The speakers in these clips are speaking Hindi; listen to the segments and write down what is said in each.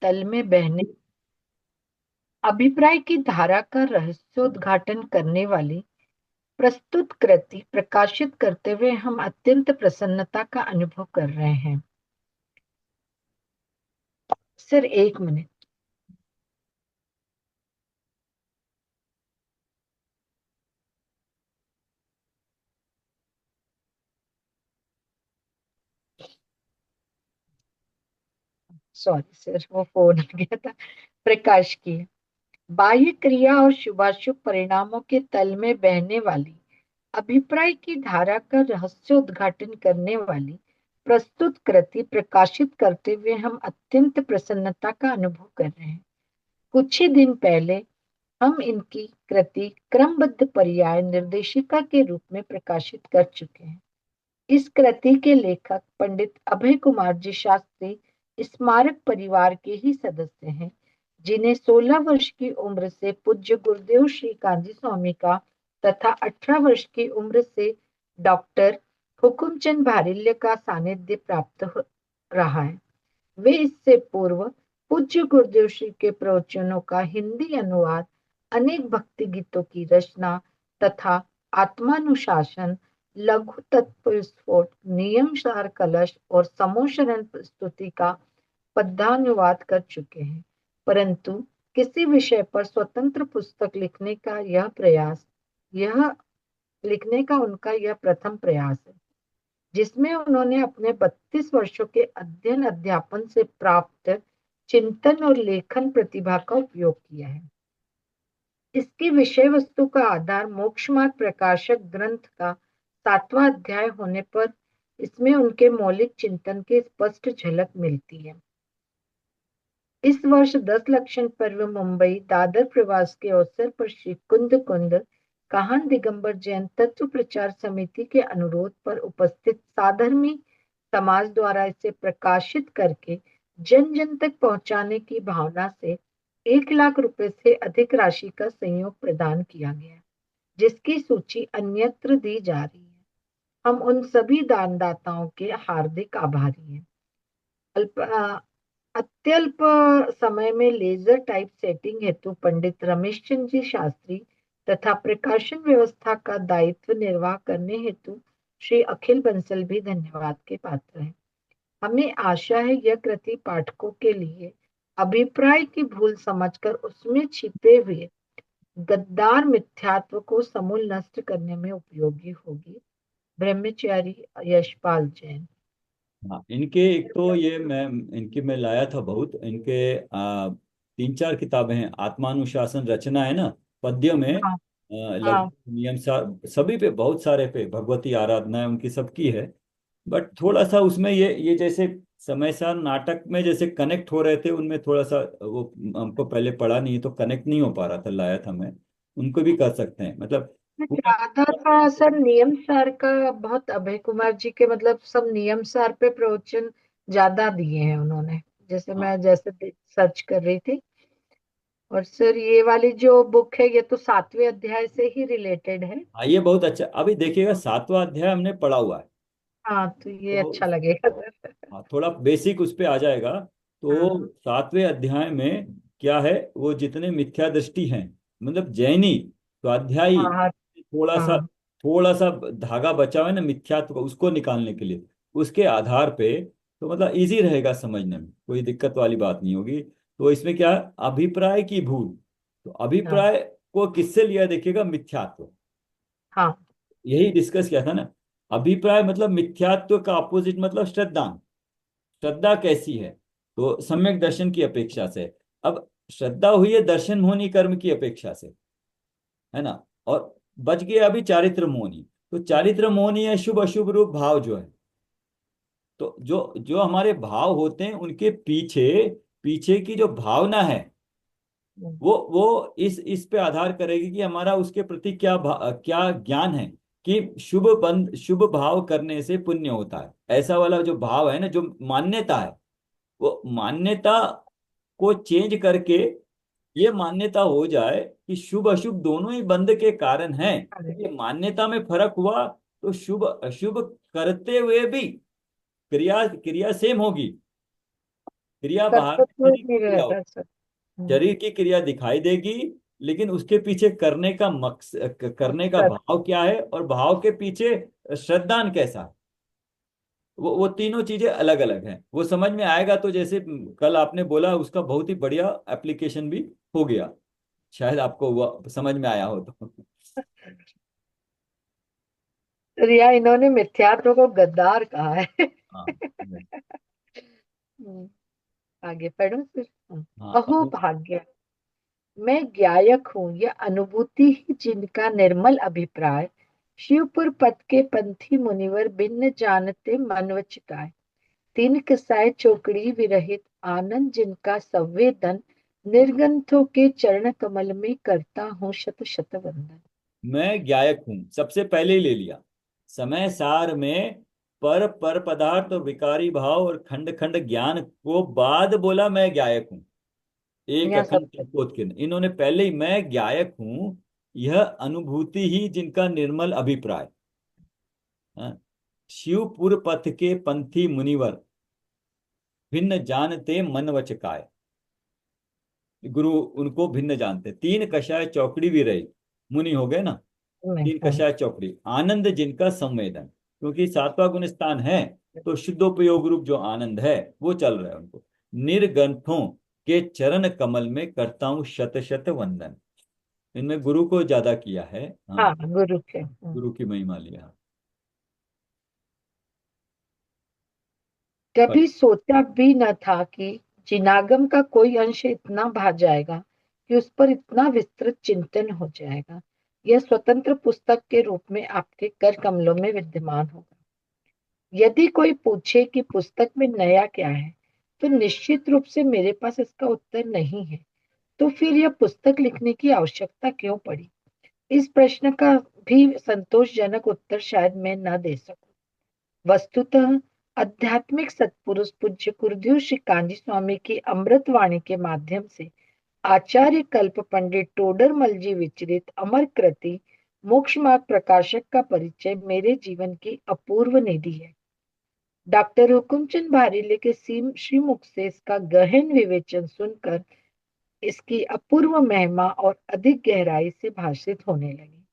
तल में बहने अभिप्राय की धारा का रहस्योद्घाटन करने वाली प्रस्तुत कृति प्रकाशित करते हुए हम अत्यंत प्रसन्नता का अनुभव कर रहे हैं। सर, एक मिनट। सॉरी सर, वो फोन आ गया था। प्रकाश की बाह्य क्रिया और शुभाशुभ परिणामों के तल में बहने वाली अभिप्राय की धारा का रहस्योद्घाटन करने वाली प्रस्तुत कृति प्रकाशित करते हुए हम अत्यंत प्रसन्नता का अनुभव कर रहे हैं। कुछ ही दिन पहले हम इनकी कृति क्रमबद्ध पर्याय निर्देशिका के रूप में प्रकाशित कर चुके हैं। इस कृति के लेखक पंडित अभय कुमार जी शास्त्री स्मारक परिवार के ही सदस्य हैं, जिन्हें 16 वर्ष की उम्र से पूज्य गुरुदेव श्री कांजी स्वामी का तथा 18 वर्ष की उम्र से डॉक्टर हुकुमचंद भारिल्य का सानिध्य प्राप्त रहा है। वे इससे पूर्व पूज्य गुरुदेव श्री के प्रवचनों का हिंदी अनुवाद, अनेक भक्ति गीतों की रचना तथा आत्मानुशासन, लघु तत्व विस्फोट, नियम सार कलश और समोशरण स्तुति का पद्यानुवाद कर चुके हैं। परंतु किसी विषय पर स्वतंत्र पुस्तक लिखने का उनका यह प्रथम प्रयास है, जिसमें उन्होंने अपने 32 वर्षों के अध्ययन अध्यापन से प्राप्त चिंतन और लेखन प्रतिभा का उपयोग किया है। इसकी विषय वस्तु का आधार मोक्ष मार्ग प्रकाशक ग्रंथ का 7वां अध्याय होने पर इसमें उनके मौलिक चिंतन की स्पष्ट झलक मिलती है। इस वर्ष 10 लक्षण पर्व मुंबई दादर प्रवास के अवसर पर श्री कुंद काहन दिगंबर जैन तत्व प्रचार समिति के अनुरोध पर उपस्थित साधर्मी समाज द्वारा इसे प्रकाशित करके जन जन तक पहुंचाने की भावना से 1 लाख रुपए से अधिक राशि का सहयोग प्रदान किया गया, जिसकी सूची अन्यत्र दी जा रही है। हम उन सभी दानदाताओं के हार्दिक आभारी हैं। अत्यल्प समय में लेजर टाइप सेटिंग हेतु पंडित रमेश चंद्र जी शास्त्री तथा प्रकाशन व्यवस्था का दायित्व निर्वाह करने हेतु श्री अखिल बंसल भी धन्यवाद के पात्र हैं। हमें आशा है यह कृति पाठकों के लिए अभिप्राय की भूल समझकर उसमें छिपे हुए गद्दार मिथ्यात्व को समूल नष्ट करने में उपयोगी होगी। ब्रह्मचारी यशपाल जैन। हाँ, इनके एक तो ये मैं लाया था बहुत इनके 3-4 किताबें हैं। आत्मानुशासन रचना है ना, पद्य में हाँ हाँ। लगभग नियम सभी पे, बहुत सारे पे भगवती आराधना है उनकी, सबकी है। बट थोड़ा सा उसमें ये जैसे समय सार नाटक में जैसे कनेक्ट हो रहे थे, उनमें थोड़ा सा वो हमको पहले पढ़ा नहीं तो कनेक्ट नहीं हो पा रहा था, लाया था मैं। उनको भी कर सकते हैं मतलब पूरा। ज्यादा थोड़ा सा नियम सार का बहुत अभय कुमार जी के मतलब सब नियम सार पे प्रवचन ज्यादा दिए हैं उन्होंने, जैसे हाँ मैं सर्च कर रही थी। और सर ये वाली जो बुक है ये तो 7वें अध्याय से ही रिलेटेड है। हाँ, ये बहुत अच्छा। अभी देखिएगा 7वां अध्याय हमने पढ़ा हुआ है, हाँ तो ये तो अच्छा लगेगा सर। हाँ, थोड़ा बेसिक उस पे आ जाएगा। तो हाँ 7वें अध्याय में क्या है, वो जितने मिथ्या दृष्टि हैं, मतलब जैनी स्वाध्यायी, हाँ हाँ थोड़ा सा हाँ। थोड़ा सा धागा बचा हुआ है ना मिथ्यात्व का, उसको निकालने के लिए, उसके आधार पे तो मतलब इजी रहेगा समझने में, कोई दिक्कत वाली बात नहीं होगी। तो इसमें क्या है, अभिप्राय की भूल। तो हाँ अभिप्राय को किससे लिया, देखिएगा, मिथ्यात्व। हाँ यही डिस्कस किया था ना। अभिप्राय मतलब मिथ्यात्व का अपोजिट मतलब श्रद्धा। श्रद्धा कैसी है, तो सम्यक दर्शन की अपेक्षा से। अब श्रद्धा हुई है दर्शन मोहनी कर्म की अपेक्षा से, है ना। और बच गया अभी चारित्र मोहनी। तो चारित्र मोहनी है शुभ अशुभ रूप भाव जो है। तो जो जो हमारे भाव होते हैं उनके पीछे पीछे की जो भावना है, वो इस पे आधार करेगी कि हमारा उसके प्रति क्या ज्ञान है, कि शुभ भाव करने से पुण्य होता है, ऐसा वाला जो भाव है ना, जो मान्यता है, वो मान्यता को चेंज करके ये मान्यता हो जाए कि शुभ अशुभ दोनों ही बंध के कारण हैं। अरे ये मान्यता में फर्क हुआ तो शुभ अशुभ करते हुए भी क्रिया क्रिया सेम होगी। क्रिया बाहर करता तो दिखाने की नहीं क्रिया रहता हो, सर। हम्म, शरीर की क्रिया दिखाई देगी, लेकिन उसके पीछे करने का मकसद, करने का मकसद। भाव क्या है, और भाव के पीछे श्रद्धान कैसा है, वो तीनों चीजें अलग अलग हैं। वो समझ में आएगा तो, जैसे कल आपने बोला, उसका बहुत ही बढ़िया एप्लीकेशन भी हो गया, शायद आपको वो समझ में आया हो तो। रिया, इन्होंने मिथ्यात्व को गद्दार कहा है। हाँ हम्म, आगे पढ़ो फिर। हाँ। अहो भाग्य, मैं ज्ञायक हूँ यह अनुभूति ही जिनका निर्मल अभिप्राय, शिवपुर पद के पंथी मुनिवर भिन्न जानते मन वचिकाय। तीन कसाय चौकड़ी विरहित आनंद जिनका संवेदन, निर्गंथों के चरण कमल में करता हूँ शत शत वंदन। मैं गायक हूं, सबसे पहले ही ले लिया, समय सार में पर पर पदार्थ और विकारी भाव और खंड खंड ज्ञान को बाद बोला मैं गायक हूं। एक यहाँ सब अखंड कंपोत के इन्होंने पहले ही मैं गायक हूं, यह अनुभूति ही जिनका निर्मल अभिप्राय। हाँ? शिवपुर पथ के पंथी मुनिवर भिन्न जानते मन वचकाय। गुरु उनको भिन्न जानते, तीन कषाय चौकड़ी भी रही, मुनि हो गए ना। में। तीन कषाय चौकड़ी, आनंद जिनका संवेदन, क्योंकि सातवां गुण स्थान है, तो शुद्धोपयोग रूप जो आनंद है वो चल रहा है उनको। निर्गंठों के चरण कमल में करता हूँ शत शत वंदन। इनमें गुरु को ज्यादा किया है। हाँ, हाँ, गुरु के। गुरु की महिमा लिया। पर कभी सोचा भी न था कि जिनागम का कोई अंश इतना भा जाएगा कि उस पर इतना विस्तृत चिंतन हो जाएगा। यह स्वतंत्र पुस्तक के रूप में आपके कर कमलों में विद्यमान होगा। यदि कोई पूछे कि पुस्तक में नया क्या है, तो निश्चित रूप से मेरे पास इसका उत्तर नहीं है। तो फिर यह पुस्तक लिखने की आवश्यकता क्यों पड़ी? इस प्रश्न का भी संतोषजनक उत्तर शायद मैं न दे सकूं। वस्तुतः आध्यात्मिक सत्पुरुष पूज्य कुलदेव श्री कांजी स्वामी की अमृत वाणी के माध्यम से आचार्य कल्प पंडित टोडरमल जी विचरित अमर कृति मोक्ष मार्ग प्रकाशक का परिचय मेरे जीवन की अपूर्व निधि है। डॉक्टर हुकुमचंद भारीले के श्रीमुख से इसका गहन विवेचन सुनकर इसकी अपूर्व महिमा और अधिक गहराई से भाषित होने लगी।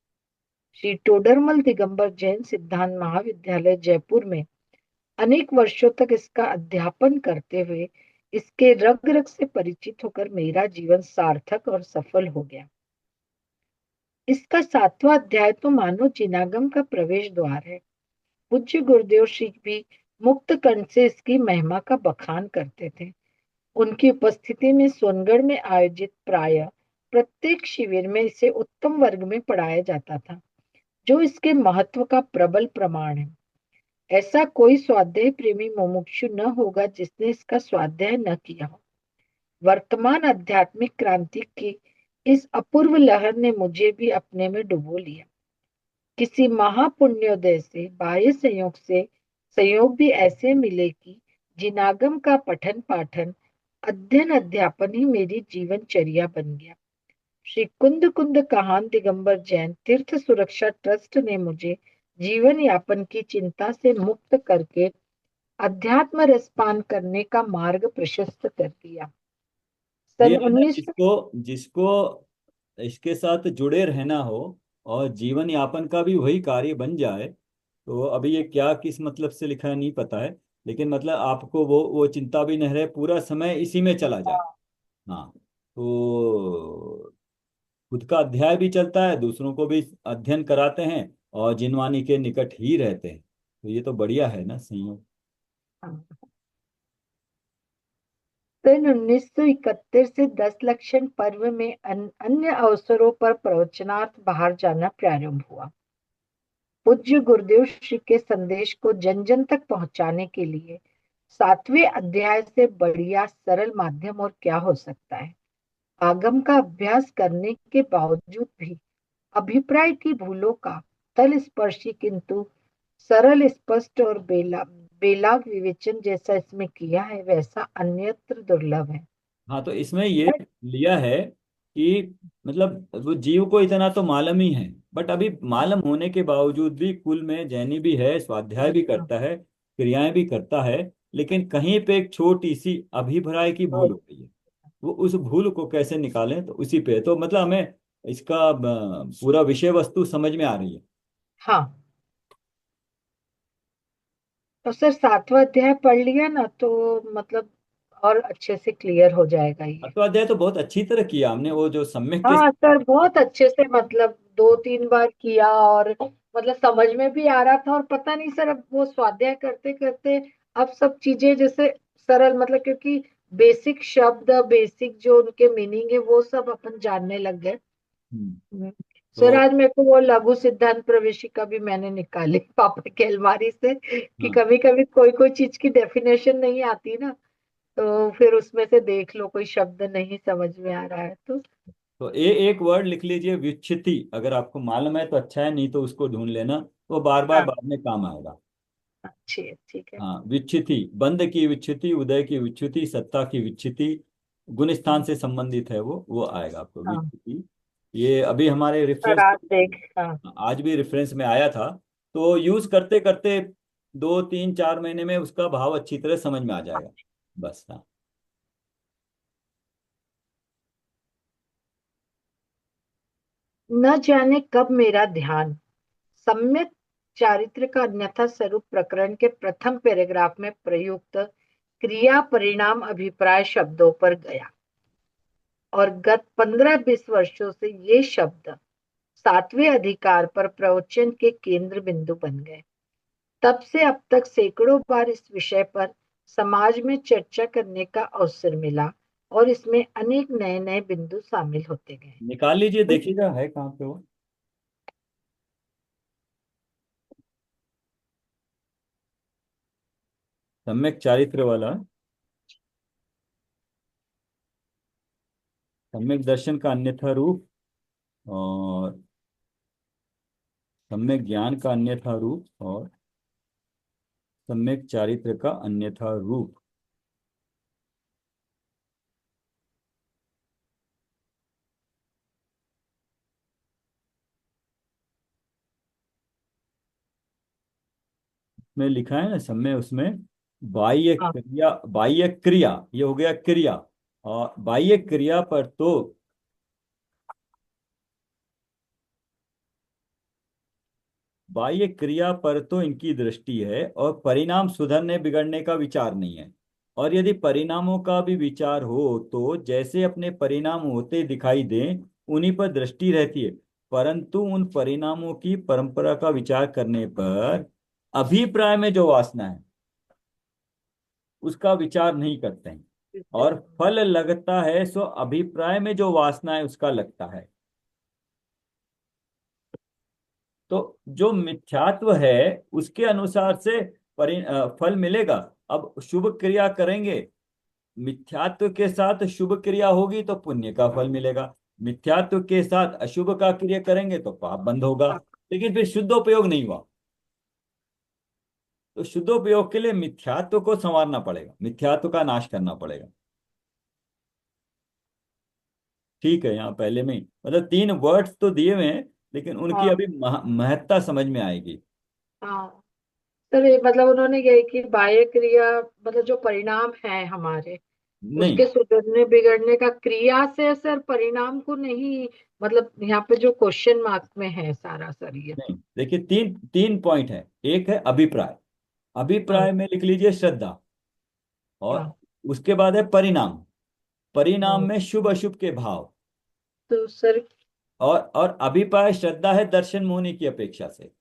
श्री टोडरमल दिगंबर जैन सिद्धांत महाविद्यालय जयपुर में अनेक वर्षों तक इसका अध्यापन करते हुए इसके रग रग से परिचित होकर मेरा जीवन सार्थक और सफल हो गया। इसका सातवां अध्याय तो मानो जिनागम का प्रवेश द्वार है। पूज्य गुरुदेव श्री भी मुक्त कंठ से इसकी महिमा का बखान करते थे। उनकी उपस्थिति में सोनगढ़ में आयोजित प्राय प्रत्येक शिविर में इसे उत्तम वर्ग में पढ़ाया जाता था, जो इसके महत्व का प्रबल प्रमाण है। ऐसा कोई स्वाध्याय प्रेमी मुमुक्षु न होगा जिसने इसका स्वाध्याय न किया हो। वर्तमान आध्यात्मिक क्रांति की इस अपूर्व लहर ने मुझे भी अपने में डुबो लिया। किसी महापुण्योदय से बाह्य संयोग से संयोग भी ऐसे मिले कि जिनागम का पठन पाठन अध्ययन अध्यापन ही मेरी जीवनचर्या बन गया। श्री कुंद कुंद काहान दिगंबर जैन तीर्थ सुरक्षा ट्रस्ट ने मुझे जीवन यापन की चिंता से मुक्त करके अध्यात्म रसपान करने का मार्ग प्रशस्त कर दिया। ये सन है ना, 19। जिसको जिसको इसके साथ जुड़े रहना हो और जीवन यापन का भी वही कार्य बन जाए, तो अभी ये क्या किस मतलब से लिखा है नहीं पता है, लेकिन मतलब आपको वो चिंता भी नहीं रहे, पूरा समय इसी में चला जाए। हाँ, तो खुद का अध्याय भी चलता है, दूसरों को भी अध्ययन कराते हैं, और जिनवानी के निकट ही रहते हैं, तो ये तो बढ़िया है ना संयोग। सन 1931 से 10 लक्षण पर्व में अन्य अवसरों पर प्रवचनार्थ बाहर जाना प्रारंभ हुआ। पूज्य गुरुदेव श्री के संदेश को जन जन तक पहुंचाने के लिए सातवें अध्याय से बढ़िया सरल माध्यम और क्या हो सकता है। आगम का अभ्यास करने के बावजूद भी अभिप्राय की भूलों का तल स्पर्शी किंतु सरल स्पष्ट और बेलाग विवेचन जैसा इसमें किया है, वैसा अन्यत्र दुर्लभ है। हाँ, तो इसमें ये लिया है कि मतलब वो जीव को इतना तो मालूम ही है, बट अभी मालूम होने के बावजूद भी कुल में जैनी भी है, स्वाध्याय भी करता है, क्रियाएं भी करता है, लेकिन कहीं पे एक छोटी सी अभिप्राय की भूल बहुत। हो गई है। वो उस भूल को कैसे निकालें, तो उसी पे तो मतलब हमें इसका पूरा विषय वस्तु समझ में आ रही है। हाँ, तो सर सातवां अध्याय पढ़ लिया ना, तो मतलब और अच्छे से क्लियर हो जाएगा ये। अष्टाध्याय तो बहुत अच्छी तरह किया हमने, वो जो सम्यक के। हाँ सर, बहुत अच्छे से, मतलब 2-3 बार किया, और मतलब समझ में भी आ रहा था। और पता नहीं सर, अब वो स्वाध्याय करते करते अब सब चीजें जैसे सरल, मतलब क्योंकि बेसिक शब्द, बेसिक जो उनके मीनिंग है वो सब अपन जानने लग गए। हम्म, हम्म। सर तो आज मेरे को वो लघु सिद्धांत प्रवेशिका भी मैंने निकाली पापा की अलमारी से, कि हाँ, कभी कभी कोई कोई चीज की डेफिनेशन नहीं आती ना, तो फिर उसमें से देख लो, कोई शब्द नहीं समझ में आ रहा है तो। तो एक वर्ड लिख लीजिए, विच्छिति। अगर आपको मालूम है तो अच्छा है, नहीं तो उसको ढूंढ लेना, वो बार बार हाँ, बाद में काम आएगा। अच्छी है, ठीक है। हाँ, विच्छिति, बंध की विच्छिति, उदय की विच्छिति, सत्ता की विच्छिति, गुण स्थान हम्म, से संबंधित है वो आएगा आपको हाँ विच्छिति। ये अभी हमारे सर रेफरेंस, आज देख, हाँ। आज भी रेफरेंस में आया था। तो यूज करते करते 2 3 4 महीने में उसका भाव अच्छी तरह समझ में आ जाएगा। बस, हाँ। न जाने कब मेरा ध्यान सम्यक चारित्र का अन्यथा स्वरूप प्रकरण के प्रथम पैराग्राफ में प्रयुक्त क्रिया परिणाम अभिप्राय शब्दों पर गया, और गत 15-20 वर्षों से ये शब्द सातवें अधिकार पर प्रवचन के केंद्र बिंदु बन गए। तब से अब तक सैकड़ों बार इस विषय पर समाज में चर्चा करने का अवसर मिला, और इसमें अनेक नए नए बिंदु शामिल होते गए। निकाल लीजिए, देखिएगा है कहाँ पे वो। सम्यक चारित्र वाला, सम्यक दर्शन का अन्यथा रूप, और सम्यक ज्ञान का अन्यथा रूप, और सम्यक चारित्र का अन्यथा रूप। में लिखा है ना सम्य, उसमें बाह्य हाँ, क्रिया, बाह्य क्रिया ये हो गया क्रिया, और बाह्य क्रिया पर तो, बाह्य क्रिया पर तो इनकी दृष्टि है, और परिणाम सुधरने बिगड़ने का विचार नहीं है। और यदि परिणामों का भी विचार हो तो जैसे अपने परिणाम होते दिखाई दें, उन्हीं पर दृष्टि रहती है। परंतु उन परिणामों की परंपरा का विचार करने पर अभिप्राय में जो वासना है उसका विचार नहीं करते हैं। और फल लगता है सो अभिप्राय में जो वासना है उसका लगता है। तो जो मिथ्यात्व है उसके अनुसार से फल मिलेगा। अब शुभ क्रिया करेंगे, मिथ्यात्व के साथ शुभ क्रिया होगी तो पुण्य का फल मिलेगा। मिथ्यात्व के साथ अशुभ का क्रिया करेंगे तो पाप बंद होगा। हाँ, लेकिन फिर शुद्धोपयोग नहीं हुआ। तो शुद्धोपयोग के लिए मिथ्यात्व को संवारना पड़ेगा, मिथ्यात्व का नाश करना पड़ेगा। ठीक है, यहाँ पहले में ही मतलब 3 वर्ड्स तो दिए हुए हैं, लेकिन उनकी हाँ, अभी महत्ता समझ में आएगी। हाँ सर, ये मतलब उन्होंने यही कि बाह्य क्रिया, मतलब जो परिणाम है हमारे, नहीं, उसके सुधरने बिगड़ने का क्रिया से सर, परिणाम को नहीं। मतलब यहाँ पे जो क्वेश्चन मार्क में है सारा सर ये। नहीं, देखिए, तीन तीन पॉइंट है। एक है अभिप्राय, हाँ, अभिप्राय में लिख लीजिए श्रद्धा। और हाँ, उसके बाद है परिणाम, परिणाम हाँ, में शुभ अशुभ के भाव। तो सर और अभिप्राय श्रद्धा है दर्शन मुनि की अपेक्षा से,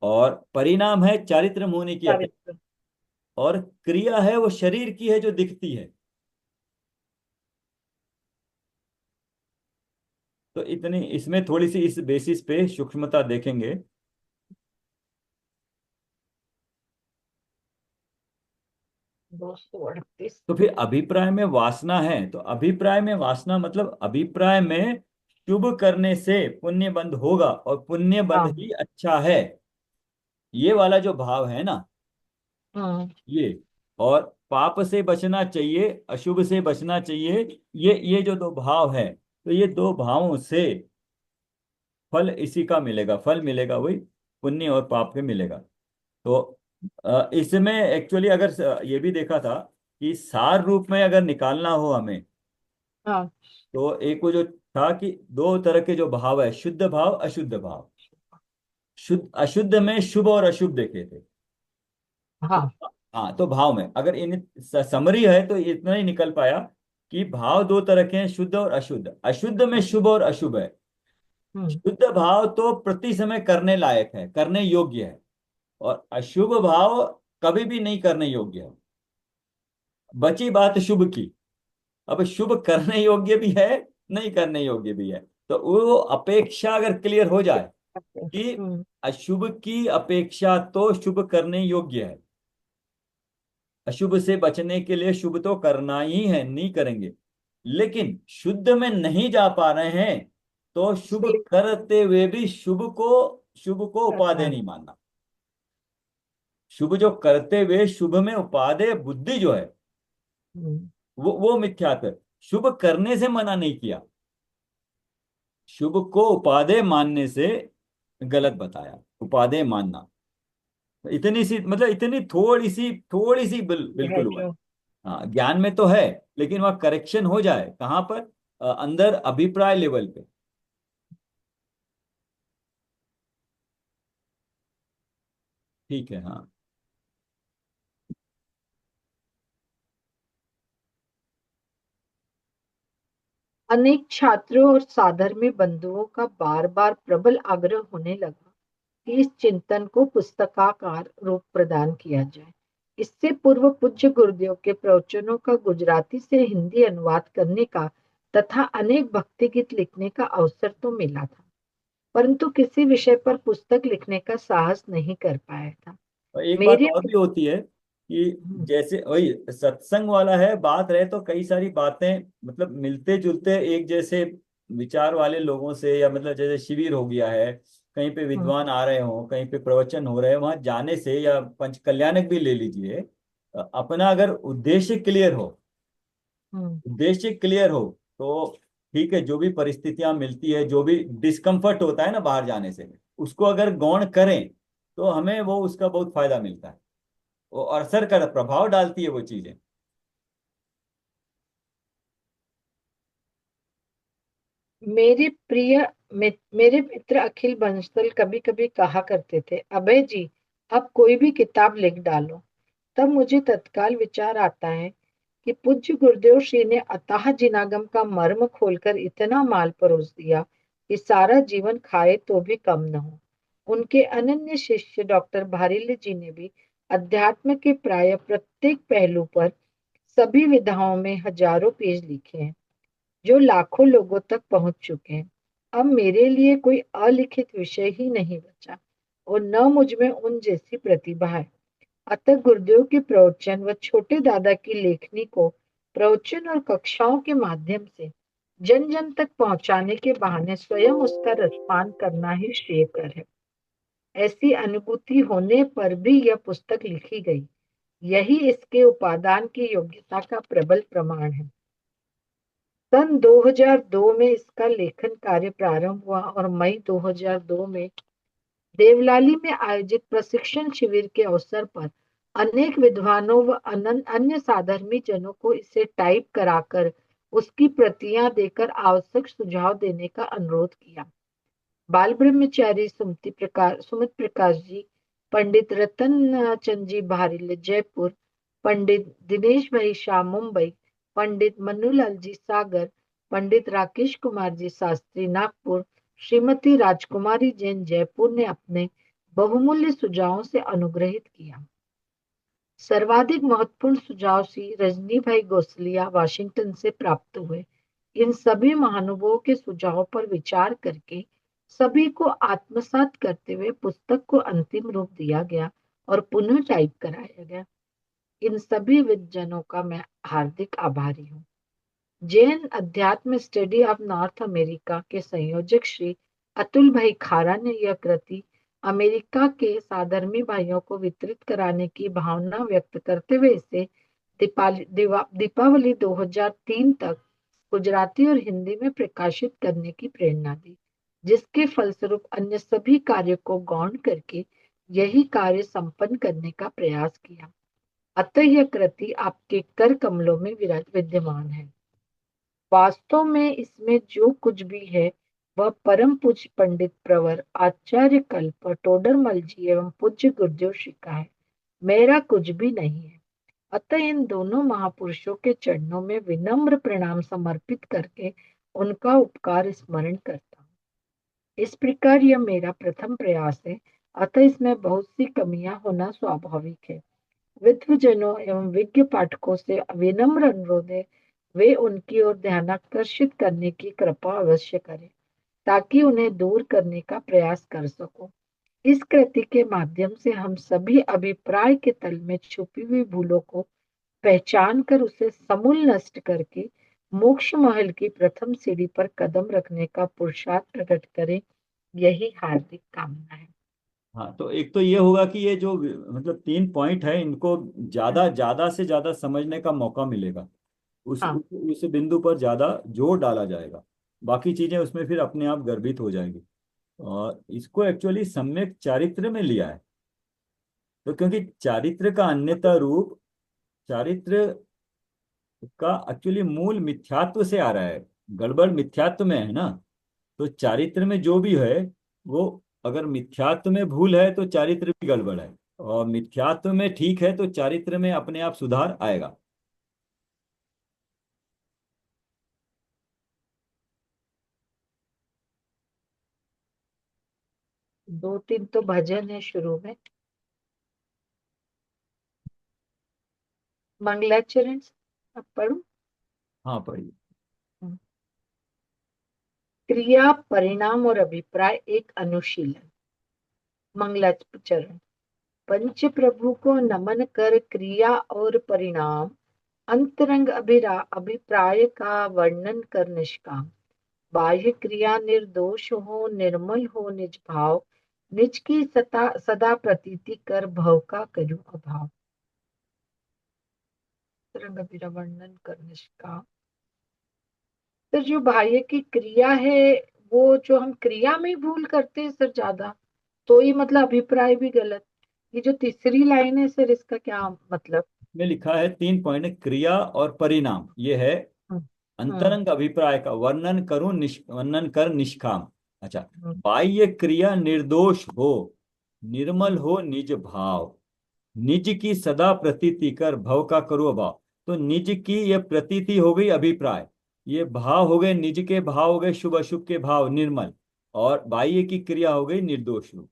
और परिणाम है चारित्र मुनि की अपेक्षा, चारित्र। और क्रिया है वो शरीर की है जो दिखती है। तो इतनी इसमें थोड़ी सी इस बेसिस पे सूक्ष्मता देखेंगे। 238। तो फिर अभिप्राय में वासना है, तो अभिप्राय में वासना मतलब अभिप्राय में शुभ करने से पुण्य बंध होगा, और पुण्य बंध हाँ, ही अच्छा है, ये वाला जो भाव है ना, हाँ, ये। और पाप से बचना चाहिए, अशुभ से बचना चाहिए, ये जो 2 भाव है, तो ये 2 भावों से फल इसी का मिलेगा, फल मिलेगा वही पुण्य और पाप के मिलेगा। तो इसमें एक्चुअली अगर ये भी देखा था कि सार रूप में अगर निकालना हो हमें, हाँ। तो एक वो जो था कि दो तरह के जो भाव है, शुद्ध भाव अशुद्ध भाव। शुद्ध अशुद्ध में शुभ और अशुभ देखे थे। तो हाँ। हाँ, तो भाव में अगर इन समरी है तो इतना ही निकल पाया कि भाव दो तरह के हैं, शुद्ध और अशुद्ध। अशुद्ध में शुभ और अशुभ है। हम्म। शुद्ध भाव तो प्रति समय करने लायक है, करने योग्य है। और अशुभ भाव कभी भी नहीं करने योग्य है। बची बात शुभ की। अब शुभ करने योग्य भी है, नहीं करने योग्य भी है। तो वो अपेक्षा अगर क्लियर हो जाए कि हम्म। अशुभ की अपेक्षा तो शुभ करने योग्य है, अशुभ से बचने के लिए शुभ तो करना ही है, नहीं करेंगे, लेकिन शुद्ध में नहीं जा पा रहे हैं, तो शुभ सेम करते हुए भी शुभ को करना उपादेय है। नहीं मानना। शुभ जो करते हुए शुभ में उपादेय बुद्धि जो है, हम्म। वो मिथ्यात्व है। शुभ करने से मना नहीं किया, शुभ को उपादेय मानने से गलत बताया। उपादेय मानना इतनी सी, मतलब इतनी थोड़ी सी ये है बिल्कुल हुआ है। जो हाँ, ज्ञान में तो है, लेकिन वह करेक्शन हो जाए कहाँ पर? अंदर अभिप्राय लेवल पे। ठीक है, हाँ। अनेक छात्रों और साधर्मी बंधुओं का बार बार प्रबल आग्रह होने लगा कि इस चिंतन को पुस्तकाकार रूप प्रदान किया जाए। इससे पूर्व पूज्य गुरुदेव के प्रवचनों का गुजराती से हिंदी अनुवाद करने का तथा अनेक भक्ति गीत लिखने का अवसर तो मिला था, परंतु किसी विषय पर पुस्तक लिखने का साहस नहीं कर पाया था। और एक बात मेरे और भी होती है कि हम्म। जैसे वही सत्संग वाला है, बात रहे तो कई सारी बातें मतलब मिलते जुलते एक जैसे विचार वाले लोगों से, या मतलब जैसे शिविर हो गया है, कहीं पे हम्म। विद्वान आ रहे हो, कहीं पे प्रवचन हो रहे हैं, वहां जाने से, या पंच कल्याणक भी ले लीजिए, अपना अगर उद्देश्य क्लियर हो, हम्म। उद्देश्य क्लियर हो, तो ठीक है, जो भी परिस्थितियां मिलती है, जो भी डिस्कम्फर्ट होता है ना बाहर जाने से, उसको अगर गौण करें तो हमें वो उसका बहुत फायदा मिलता है। वो असर कर प्रभाव डालती है वो चीजें। मेरे प्रिय मेरे मित्र अखिल बंसल कभी कभी कहा करते थे, अभय जी, अब कोई भी किताब लिख डालो। तब मुझे तत्काल विचार आता है कि पूज्य गुरुदेव श्री ने अथाह जिनागम का मर्म खोलकर इतना माल परोस दिया कि सारा जीवन खाए तो भी कम न हो। उनके अनन्य शिष्य डॉक्टर भारिले जी ने भी अध्यात्म के प्राय प्रत्येक पहलू पर सभी विधाओं में हजारों पेज लिखे हैं, जो लाखों लोगों तक पहुंच चुके हैं। अब मेरे लिए कोई अलिखित विषय ही नहीं बचा और न मुझ में उन जैसी प्रतिभा है। अतः गुरुदेव के प्रवचन व छोटे दादा की लेखनी को प्रवचन और कक्षाओं के माध्यम से जन जन तक पहुंचाने के बहाने स्वयं उसका रसपान करना ही श्रेयकर है। ऐसी अनुभूति होने पर भी यह पुस्तक लिखी गई, यही इसके उपादान की योग्यता का प्रबल प्रमाण है। सन 2002 में इसका लेखन कार्य प्रारंभ हुआ और मई 2002 में देवलाली में आयोजित प्रशिक्षण शिविर के अवसर पर अनेक विद्वानों व अन्य साधर्मी जनों को इसे टाइप कराकर उसकी प्रतियां देकर आवश्यक सुझाव देने का अनुरोध किया। बाल ब्रह्मचारी सुमित प्रकाश जी, पंडित रतन चंद जी भारिल जयपुर, पंडित दिनेश भाई शाह मुंबई, पंडित मन्नूलाल जी सागर, पंडित राकेश कुमार जी शास्त्री नागपुर, श्रीमती राजकुमारी जैन जयपुर ने अपने बहुमूल्य सुझावों से अनुग्रहित किया। सर्वाधिक महत्वपूर्ण सुझाव श्री रजनी भाई गोसलिया वाशिंगटन से प्राप्त हुए। इन सभी महानुभावों के सुझावों पर विचार करके सभी को आत्मसात करते हुए पुस्तक को अंतिम रूप दिया गया और पुनः टाइप कराया गया। इन सभी विद्वजनों का मैं हार्दिक आभारी हूँ। जैन अध्यात्म स्टडी ऑफ नॉर्थ अमेरिका के संयोजक श्री अतुल भाई खारा ने यह कृति अमेरिका के साधर्मी भाइयों को वितरित कराने की भावना व्यक्त करते हुए इसे दीपावली 2003 तक गुजराती और हिंदी में प्रकाशित करने की प्रेरणा दी, जिसके फलस्वरूप अन्य सभी कार्यों को गौण करके यही कार्य संपन्न करने का प्रयास किया। अतः यह कृति आपके कर कमलों में विद्यमान है। वास्तव में इसमें जो कुछ भी है वह परम पूज्य पंडित प्रवर आचार्य कल्प टोडरमल जी एवं पूज्य गुरुदेव श्री का है, मेरा कुछ भी नहीं है। अतः इन दोनों महापुरुषों के चरणों में विनम्र प्रणाम समर्पित करके उनका उपकार स्मरण करता हूँ। इस प्रकार यह मेरा प्रथम प्रयास है, अतः इसमें बहुत सी कमियां होना स्वाभाविक है। विद्वजनों एवं विज्ञ पाठकों से विनम्र अनुरोध है, वे उनकी ओर ध्यानाकर्षित करने की कृपा अवश्य करें, ताकि उन्हें दूर करने का प्रयास कर सको। इस कृति के माध्यम से हम सभी अभिप्राय के तल में छुपी हुई भूलों को पहचान कर उसे समूल नष्ट करके मोक्ष महल की प्रथम सीढ़ी पर कदम रखने का पुरुषार्थ प्रकट करें, यही हार्दिक कामना है। हाँ, तो एक तो ये होगा कि ये जो मतलब 3 पॉइंट है, इनको ज्यादा ज्यादा से ज्यादा समझने का मौका मिलेगा। हाँ। उस बिंदु पर ज्यादा जोर डाला जाएगा। बाकी चीजें उसमें फिर अपने आप गर्भित हो जाएंगी। और इसको एक्चुअली सम्यक चारित्र में लिया है। तो क्योंकि चारित्र का अन्यथा रूप, चारित्र का एक्चुअली मूल मिथ्यात्व से आ रहा है। गड़बड़ मिथ्यात्व में है ना। तो चारित्र में जो भी है वो, अगर मिथ्यात्व में भूल है तो चारित्र भी गड़बड़ है, और मिथ्यात्व में ठीक है तो चारित्र में अपने आप सुधार आएगा। दो तीन तो भजन है शुरू में। मंगलाचरण अब पढ़ू। हाँ, पढ़िए। क्रिया परिणाम और अभिप्राय एक अनुशीलन। मंगलाचरण। पंच प्रभु को नमन कर क्रिया और परिणाम अंतरंग अभिप्राय का वर्णन कर निष्काम। बाह्य क्रिया निर्दोष हो निर्मल हो निज भाव, निज की सता सदा प्रतीति कर भव का करूं अभाव। अंतरंग वर्णन कर निष्काम। तो जो बाह्य की क्रिया है, वो जो हम क्रिया में ही भूल करते हैं सर ज्यादा, तो ही मतलब अभिप्राय भी गलत। ये जो तीसरी लाइन है सर, इसका क्या मतलब? में लिखा है 3 पॉइंट, क्रिया और परिणाम, ये है हम्म। हम्म। अंतरंग अभिप्राय का वर्णन करूं, वर्णन कर निष्काम। अच्छा। हम्म। बाह्य क्रिया निर्दोष हो, निर्मल हम्म। हो निज भाव, निज की सदा प्रतीति कर भव का करो अभाव। तो निज की ये प्रतीति हो गई अभिप्राय, ये भाव हो गए, निज के भाव हो गए शुभ अशुभ के भाव निर्मल, और बाह्य की क्रिया हो गई निर्दोष रूप।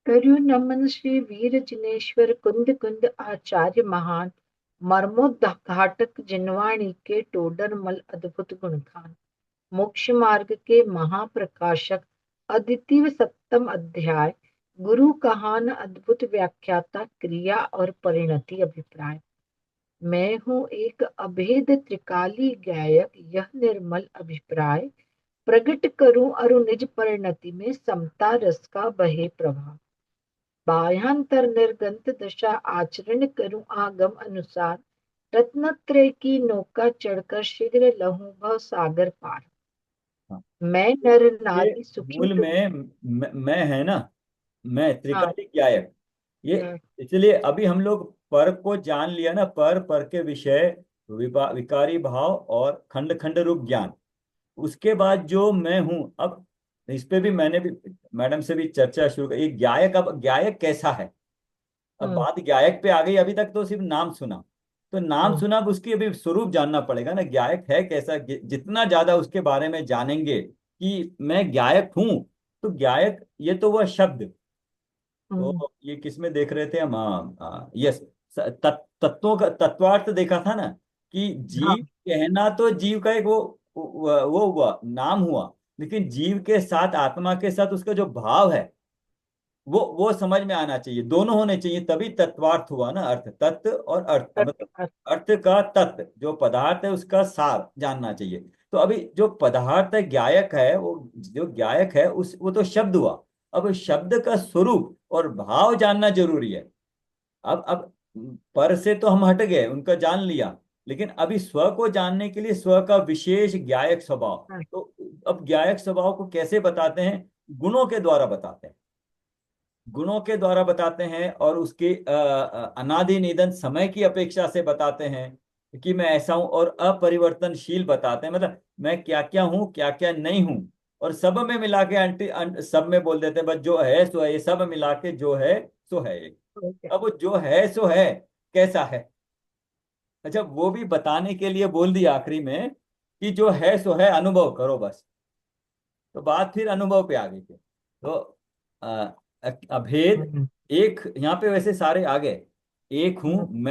करु नमन श्री वीर जिनेश्वर कुंद कुंद आचार्य महान, मर्मोद्घाटक जिनवाणी के टोडर मल अद्भुत गुणखान। मोक्ष मार्ग के महाप्रकाशक अद्वितीय सप्तम अध्याय, गुरु कहान अद्भुत व्याख्याता क्रिया और परिणति अभिप्राय। मैं हूँ एक अभेद त्रिकाली गायक, यह निर्मल अभिप्राय प्रकट करूं अरु निज परिणति में समता रस का बहे प्रवाह। बाह्यांतर निर्गंत दशा आचरण करूं आगम अनुसार, रत्नत्रय की नौका चढ़कर शीघ्र लहूं भव सागर पार। हाँ, मैं नर ये नारी सुखी मूल दुख। में मैं है ना, मैं हाँ। त्रिकालिक गायक। ये हम्म। इसलिए अभी हम लोग पर को जान लिया ना, पर के विषय, विकारी भाव और खंड खंड रूप ज्ञान। उसके बाद जो मैं हूं, अब इस पे भी मैंने भी मैडम से भी चर्चा शुरू की। ये गायक, अब गायक कैसा है? अब हम्म। बात गायक पे आ गई। अभी तक तो सिर्फ नाम सुना, तो नाम हम्म। सुना, अब उसकी अभी स्वरूप जानना पड़ेगा ना, गायक है कैसा। जितना ज्यादा उसके बारे में जानेंगे कि मैं गायक हूं, तो गायक ये तो वह शब्द। हम्म। तो ये किसमें देख रहे थे हम? यस, तत्वों का तत्वार्थ देखा था ना, कि जीव हाँ। कहना तो जीव का एक वो हुआ, नाम हुआ। लेकिन जीव के साथ, आत्मा के साथ उसका जो भाव है, वो समझ में आना चाहिए। दोनों होने चाहिए, तभी तत्वार्थ हुआ ना। अर्थ, तत्व और अर्थ, मतलब अर्थ का तत्व, जो पदार्थ है उसका सार जानना चाहिए। तो अभी जो पदार्थ है, गायक है, वो जो गायक है उस वो तो शब्द हुआ। अब शब्द का स्वरूप और भाव जानना जरूरी है। अब पर से तो हम हट गए, उनका जान लिया। लेकिन अभी स्व को जानने के लिए स्व का विशेष ज्ञायक स्वभाव। हाँ। तो अब ज्ञायक स्वभाव को कैसे बताते हैं? गुणों के द्वारा बताते हैं। गुणों के द्वारा बताते हैं और उसके अनादि निधन समय की अपेक्षा से बताते हैं कि मैं ऐसा हूं, और अपरिवर्तनशील बताते हैं, मतलब मैं क्या क्या हूं क्या क्या नहीं हूं। और सब में मिला के सब में बोल देते हैं, बस जो है सो है, ये सब मिला के जो है सो है ये। ठीक है। अब वो जो है सो है कैसा है? अच्छा, वो भी बताने के लिए बोल दिया आखिरी में कि जो है सो है, अनुभव करो बस। तो बात फिर अनुभव पे आ गई थी। तो अ, अभेद, हम्म, एक यहाँ पे वैसे सारे आ गए। एक हूं, हम्म,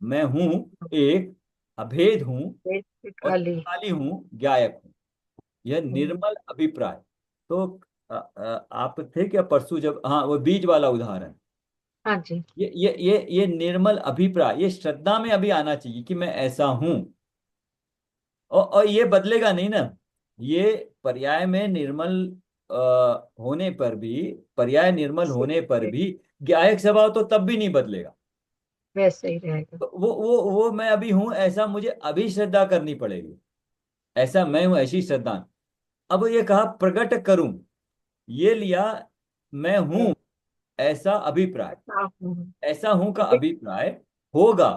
मैं हूं एक, अभेद हूं, पेट पे और खाली। खाली हूं, गायक हूं। यह हम्म, निर्मल अभिप्राय। तो आप थे क्या परसों जब, हाँ, वो बीज वाला उदाहरण। हाँ जी। ये निर्मल अभिप्राय, ये श्रद्धा में अभी आना चाहिए कि मैं ऐसा हूं। और ये बदलेगा नहीं ना। ये पर्याय में निर्मल होने पर भी, पर्याय निर्मल होने पर से भी ज्ञायक स्वभाव तो तब भी नहीं बदलेगा। वैसे ही रहेगा। तो वो मैं अभी हूं ऐसा मुझे अभी श्रद्धा करनी पड़ेगी। ऐसा मैं हूं ऐसी श्रद्धा। अब ये कहा प्रकट करूं, ये लिया मैं हूं ऐसा अभिप्राय। साफ हूँ। ऐसा हूं का अभी। अभिप्राय होगा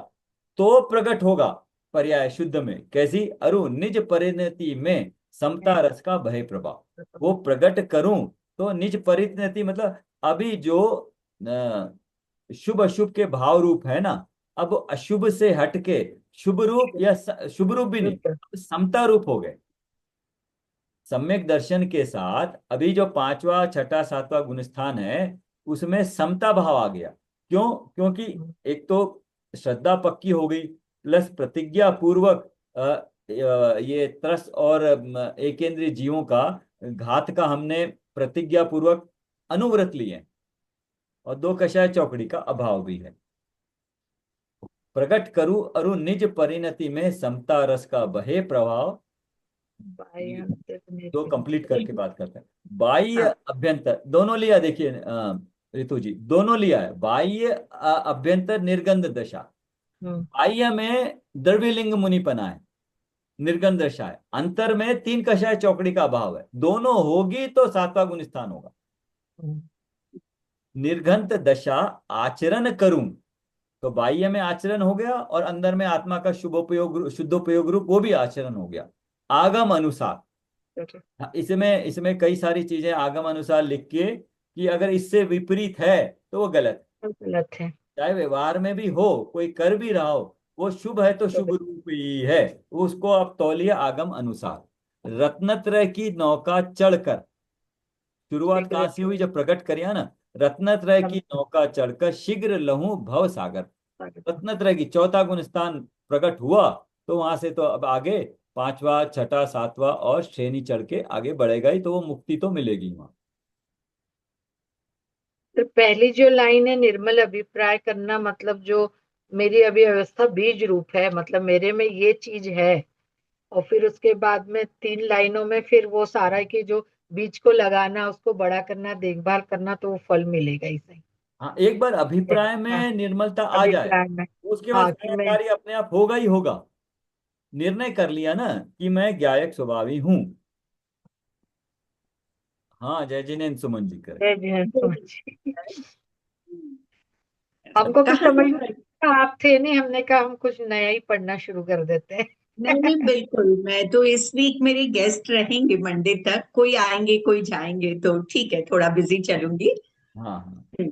तो प्रकट होगा। पर्याय शुद्ध में कैसी? अरु निज परिणति में समता रस का भय प्रभाव। वो प्रकट करूं तो निज परिणति मतलब अभी जो शुभ अशुभ के भाव रूप है ना, अब अशुभ से हटके शुभ रूप, या शुभ रूप भी नहीं, शुद्ध। समता रूप हो गए। सम्यक दर्शन के साथ अभी जो पांचवा छठा सातवां गुणस्थान है, उसमें समता भाव आ गया। क्यों? क्योंकि एक तो श्रद्धा पक्की हो गई, प्लस प्रतिज्ञा पूर्वक ये त्रस और एकेंद्रीय जीवों का घात का हमने प्रतिज्ञा पूर्वक अनुव्रत लिए, और दो कषाय चौकड़ी का अभाव भी है। प्रकट करूं अरु निज परिणति में समता रस का बहे प्रभाव। बाह्य ये अंतर्निहित दो कंप्लीट करके है। बात करते हैं। बाह्य हाँ। अभ्यंतर दोनों लिया, देखिए ऋतु जी दोनों लिया है। बाह्य अभ्यंतर निर्गंध दशा। हम्म, बाह्य में द्रव्यलिंग मुनिपना है, निर्गंध दशा है। अंतर में तीन कषाय चौकड़ी का अभाव है। दोनों होगी तो सातवां गुण स्थान होगा। हम्म, निर्घंत दशा आचरण करूं, तो बाह्य में आचरण हो गया, और अंदर में आत्मा का शुभोपयोग शुद्धोपयोग रूप वो भी आचरण हो गया। आगम अनुसार, चलो। हाँ, इसमें इसमें कई सारी चीजें आगम अनुसार लिख के कि अगर इससे विपरीत है तो वो गलत है। सब गलत है। चाहे व्यवहार में भी हो, कोई कर भी रहा हो, वो शुभ है तो शुभ तो रूप ही है। उसको आप तौलिए आगम अनुसार। रत्नत्रय की नौका चढ़कर, शुरुआत कहाँ शीघ्र से हुई? जब प्रकट करिया ना, रत्नत्रय की नौका चढ़कर शीघ्र लहूं भव सागर। रत्नत्रय की चौथा गुण स्थान प्रकट हुआ, तो वहां से तो अब आगे पांचवा छठा सातवां और श्रेणी चढ़ के आगे बढ़ेगा ही, तो वो मुक्ति तो मिलेगी वहां। तो पहली जो लाइन है निर्मल अभिप्राय करना, मतलब जो मेरी अभी अवस्था बीज रूप है, मतलब मेरे में ये चीज है। और फिर उसके बाद में 3 लाइनों में फिर वो सारा की जो बीज को लगाना, उसको बड़ा करना, देखभाल करना, तो वो फल मिलेगा ही सही। हाँ, एक बार अभिप्राय हाँ। में निर्मलता आ जाए, अभिप्राय में। उसके बाद हाँ कि सारा मैं। कार्य अपने आप होगा ही होगा। निर्णय कर लिया ना कि मैं ज्ञायक स्वभावी हूँ। हाँ, जय जिनेन्द्र सुमन जी करे। जय जय समझ। हमको कुछ कहाँ समझ तक में नहीं आया, आप थे नहीं, हमने कहा हम कुछ नया ही पढ़ना शुरू कर देते नहीं नहीं, हैं। बिल्कुल। मैं तो इस वीक मेरे गेस्ट रहेंगे मंडे तक, कोई आएंगे कोई जाएंगे, तो ठीक है, थोड़ा बिजी चलूंगी। हाँ हाँ। हम्म,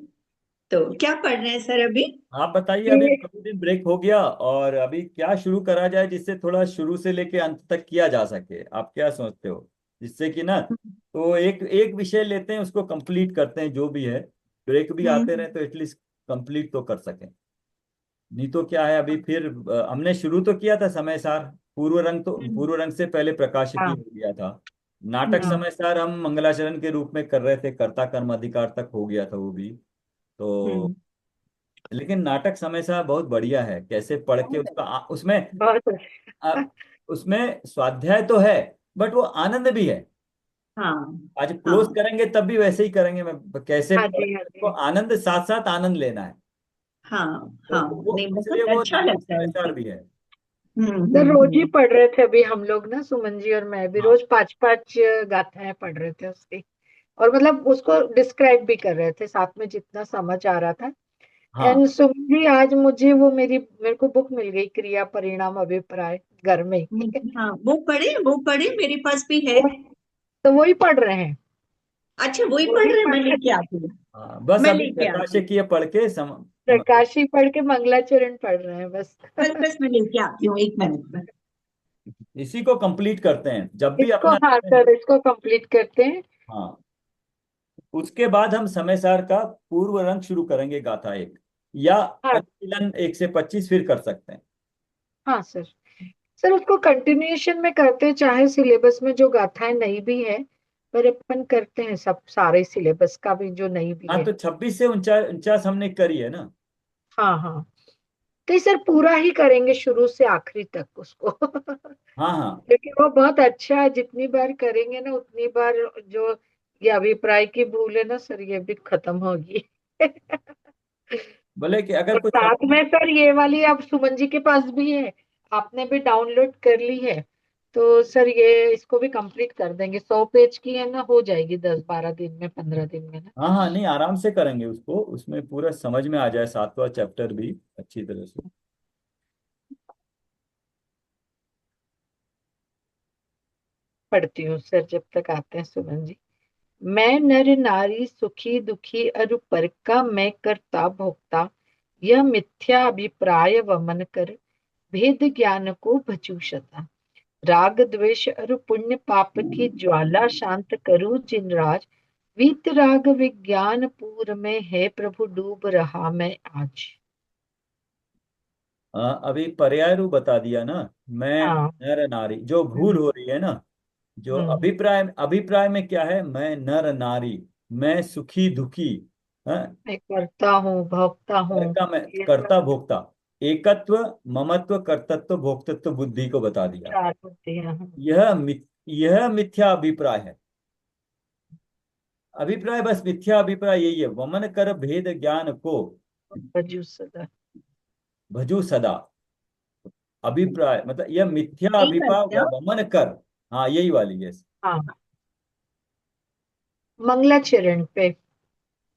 तो क्या पढ़ रहे हैं सर अभी? आप बताइए, अभी ये काफी दिन ब्रेक हो गया, और अभी क्या शुरू करा जाए जिससे थोड़ा शुरू से लेके अंत तक किया जा सके? आप क्या सोचते हो? जिससे कि ना, तो एक एक विषय लेते हैं, उसको कंप्लीट करते हैं जो भी है। ब्रेक भी आते हम्म रहे तो एटलीस्ट कंप्लीट तो कर सकें। नहीं तो क्या है, अभी फिर हमने शुरू तो किया था समय सार। पूर्व रंग तो हम्म पूर्व रंग से पहले प्रकाशिकी हाँ। हो गया था। नाटक हम्म हाँ। समय सार हम मंगलाचरण के रूप में कर रहे थे, कर्ता कर्म अधिकार तक हो गया था वो भी। तो हम्म। लेकिन नाटक समय सार बहुत बढ़िया है, कैसे पढ़ के उसका उसमें बहुत अच्छा। आ, उसमें स्वाध्याय तो है, बट वो आनंद भी है। हाँ आज क्लोज हाँ करेंगे तब भी वैसे ही करेंगे, मैं कैसे हाँ पढ़ जी, हाँ के उसको जी। आनंद, साथ साथ आनंद लेना है। हाँ तो हाँ, वो नहीं इसलिए बहुत वो अच्छा नाटक लगता है समय सार उसमें। भी है। तो रोज ही हम्म। पढ़ रहे थे अभी हम लोग ना, सुमन जी और मैं भी हाँ रोज 5-5 गाथाएं पढ़ रहे थे उसकी। और मतलब उसको डिस्क्राइब भी कर रहे थे साथ में जितना समझ आ रहा था। हाँ एंड सुमन जी आज मुझे वो मेरे को बुक मिल गई, क्रिया परिणाम अभिप्राय, घर में ही। हाँ, वो पढ़े मेरे पास भी है। तो वही पढ़ रहे हैं। अच्छा, वही पढ़ वही रहे हैं, मैं पढ़ रहे लेके थे। आती हूँ। हाँ, बस मैं अभी लेके आती हूँ। प्रकाशिकीय पढ़ के प्रकाशी पढ़ के मंगलाचरण पढ़ रहे हैं बस। बस बस, मैं लेके आती हूँ 1 मिनट में। इसी को कंप्लीट करते हैं जब भी इसको, अपना हाँ समय हो। सर, इसको कंप्लीट करते हैं। हाँ, उसके बाद हम समय सार का पूर्व रंग शुरू करेंगे गाथा एक, या हाँ अनुशीलन 1 से 25 फिर कर सकते हैं। हाँ सर। सर उसको कंटिन्यूएशन में करते हैं, चाहे सिलेबस में जो गाथाएं नहीं भी है, पर अपन करते हैं सब सारे सिलेबस का भी जो नहीं भी हाँ, है। तो 26 से 49 हमने करी है ना। हाँ हाँ। तो ये सर पूरा ही करेंगे शुरू से आखिरी तक उसको। हाँ हाँ, क्योंकि वो बहुत अच्छा है, जितनी बार करेंगे ना उतनी बार जो ये अभिप्राय की भूल है ना सर, ये भी खत्म होगी। बोले कि अगर और कुछ साथ समझ। में सर ये वाली अब सुमन जी के पास भी है, आपने भी डाउनलोड कर ली है। तो सर ये इसको भी कंप्लीट कर देंगे, 100 पेज की है ना, हो जाएगी 10-12 दिन में, 15 दिन में ना। हाँ हाँ, नहीं आराम से करेंगे उसको, उसमें पूरा समझ में आ जाए 7वां चैप्टर भी अच्छी तरह से। पढ़ती हूँ सर जब तक आते हैं सुमन जी। मैं नर नारी सुखी दुखी अरु पर का मैं करता भोक्ता, यह मिथ्या अभिप्राय वमन कर, भेद ज्ञान को भचूषता। राग द्वेष अरु पुण्य पाप की ज्वाला शांत करूं जिन राज, वीत राग विज्ञान पूर में है प्रभु डूब रहा मैं आज। अभी पर्याय रूप बता दिया ना। मैं हाँ। नर नारी, जो भूल हम्म। हो रही है ना, जो हम्म। अभिप्राय अभिप्राय में क्या है, मैं नर नारी, मैं सुखी दुखी, हाँ, मैं करता हूँ भोगता हूँ, घर का मैं ये सब कर्ता भोक्ता, एकत्व, ममत्व, कर्तृत्व, भोक्तृत्व बुद्धि को बता दिया। चार होते हैं। यह मिथ्या अभिप्राय है। अभिप्राय बस मिथ्या अभिप्राय यही है, वमन कर भेद ज्ञान को वजू सदा। भजू सदा। अभिप्राय मतलब यह मिथ्या यही अभिप्राय करते हो। वमन कर। हाँ, यही वाली है। हाँ, मंगलाचरण पे।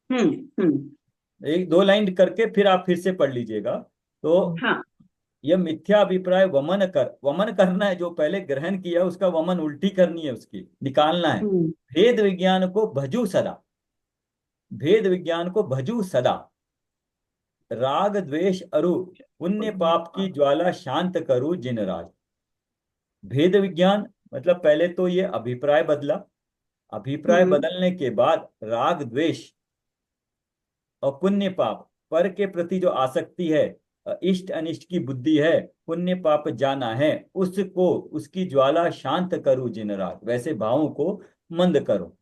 हम्म। एक दो लाइन करके फिर आप फिर से पढ़ लीजिएगा। तो हाँ। यह मिथ्या अभिप्राय वमन कर, वमन करना है, जो पहले ग्रहण किया उसका वमन उल्टी करनी है, उसकी निकालना है। हम्म। भेद विज्ञान को भजू सदा, भेद विज्ञान को भजू सदा, राग द्वेष अरु पुण्य पाप की ज्वाला शांत करूं जिन राज। भेद विज्ञान मतलब पहले तो ये अभिप्राय बदला, अभिप्राय हम्म। बदलने के बाद राग द्वेष और पुण्य पाप पर के प्रति जो आसक्ति है, इष्ट अनिष्ट की बुद्धि है, पुण्य पाप जाना है, उसको, उसकी ज्वाला शांत करूं जिन रात, वैसे भावों को मंद करो।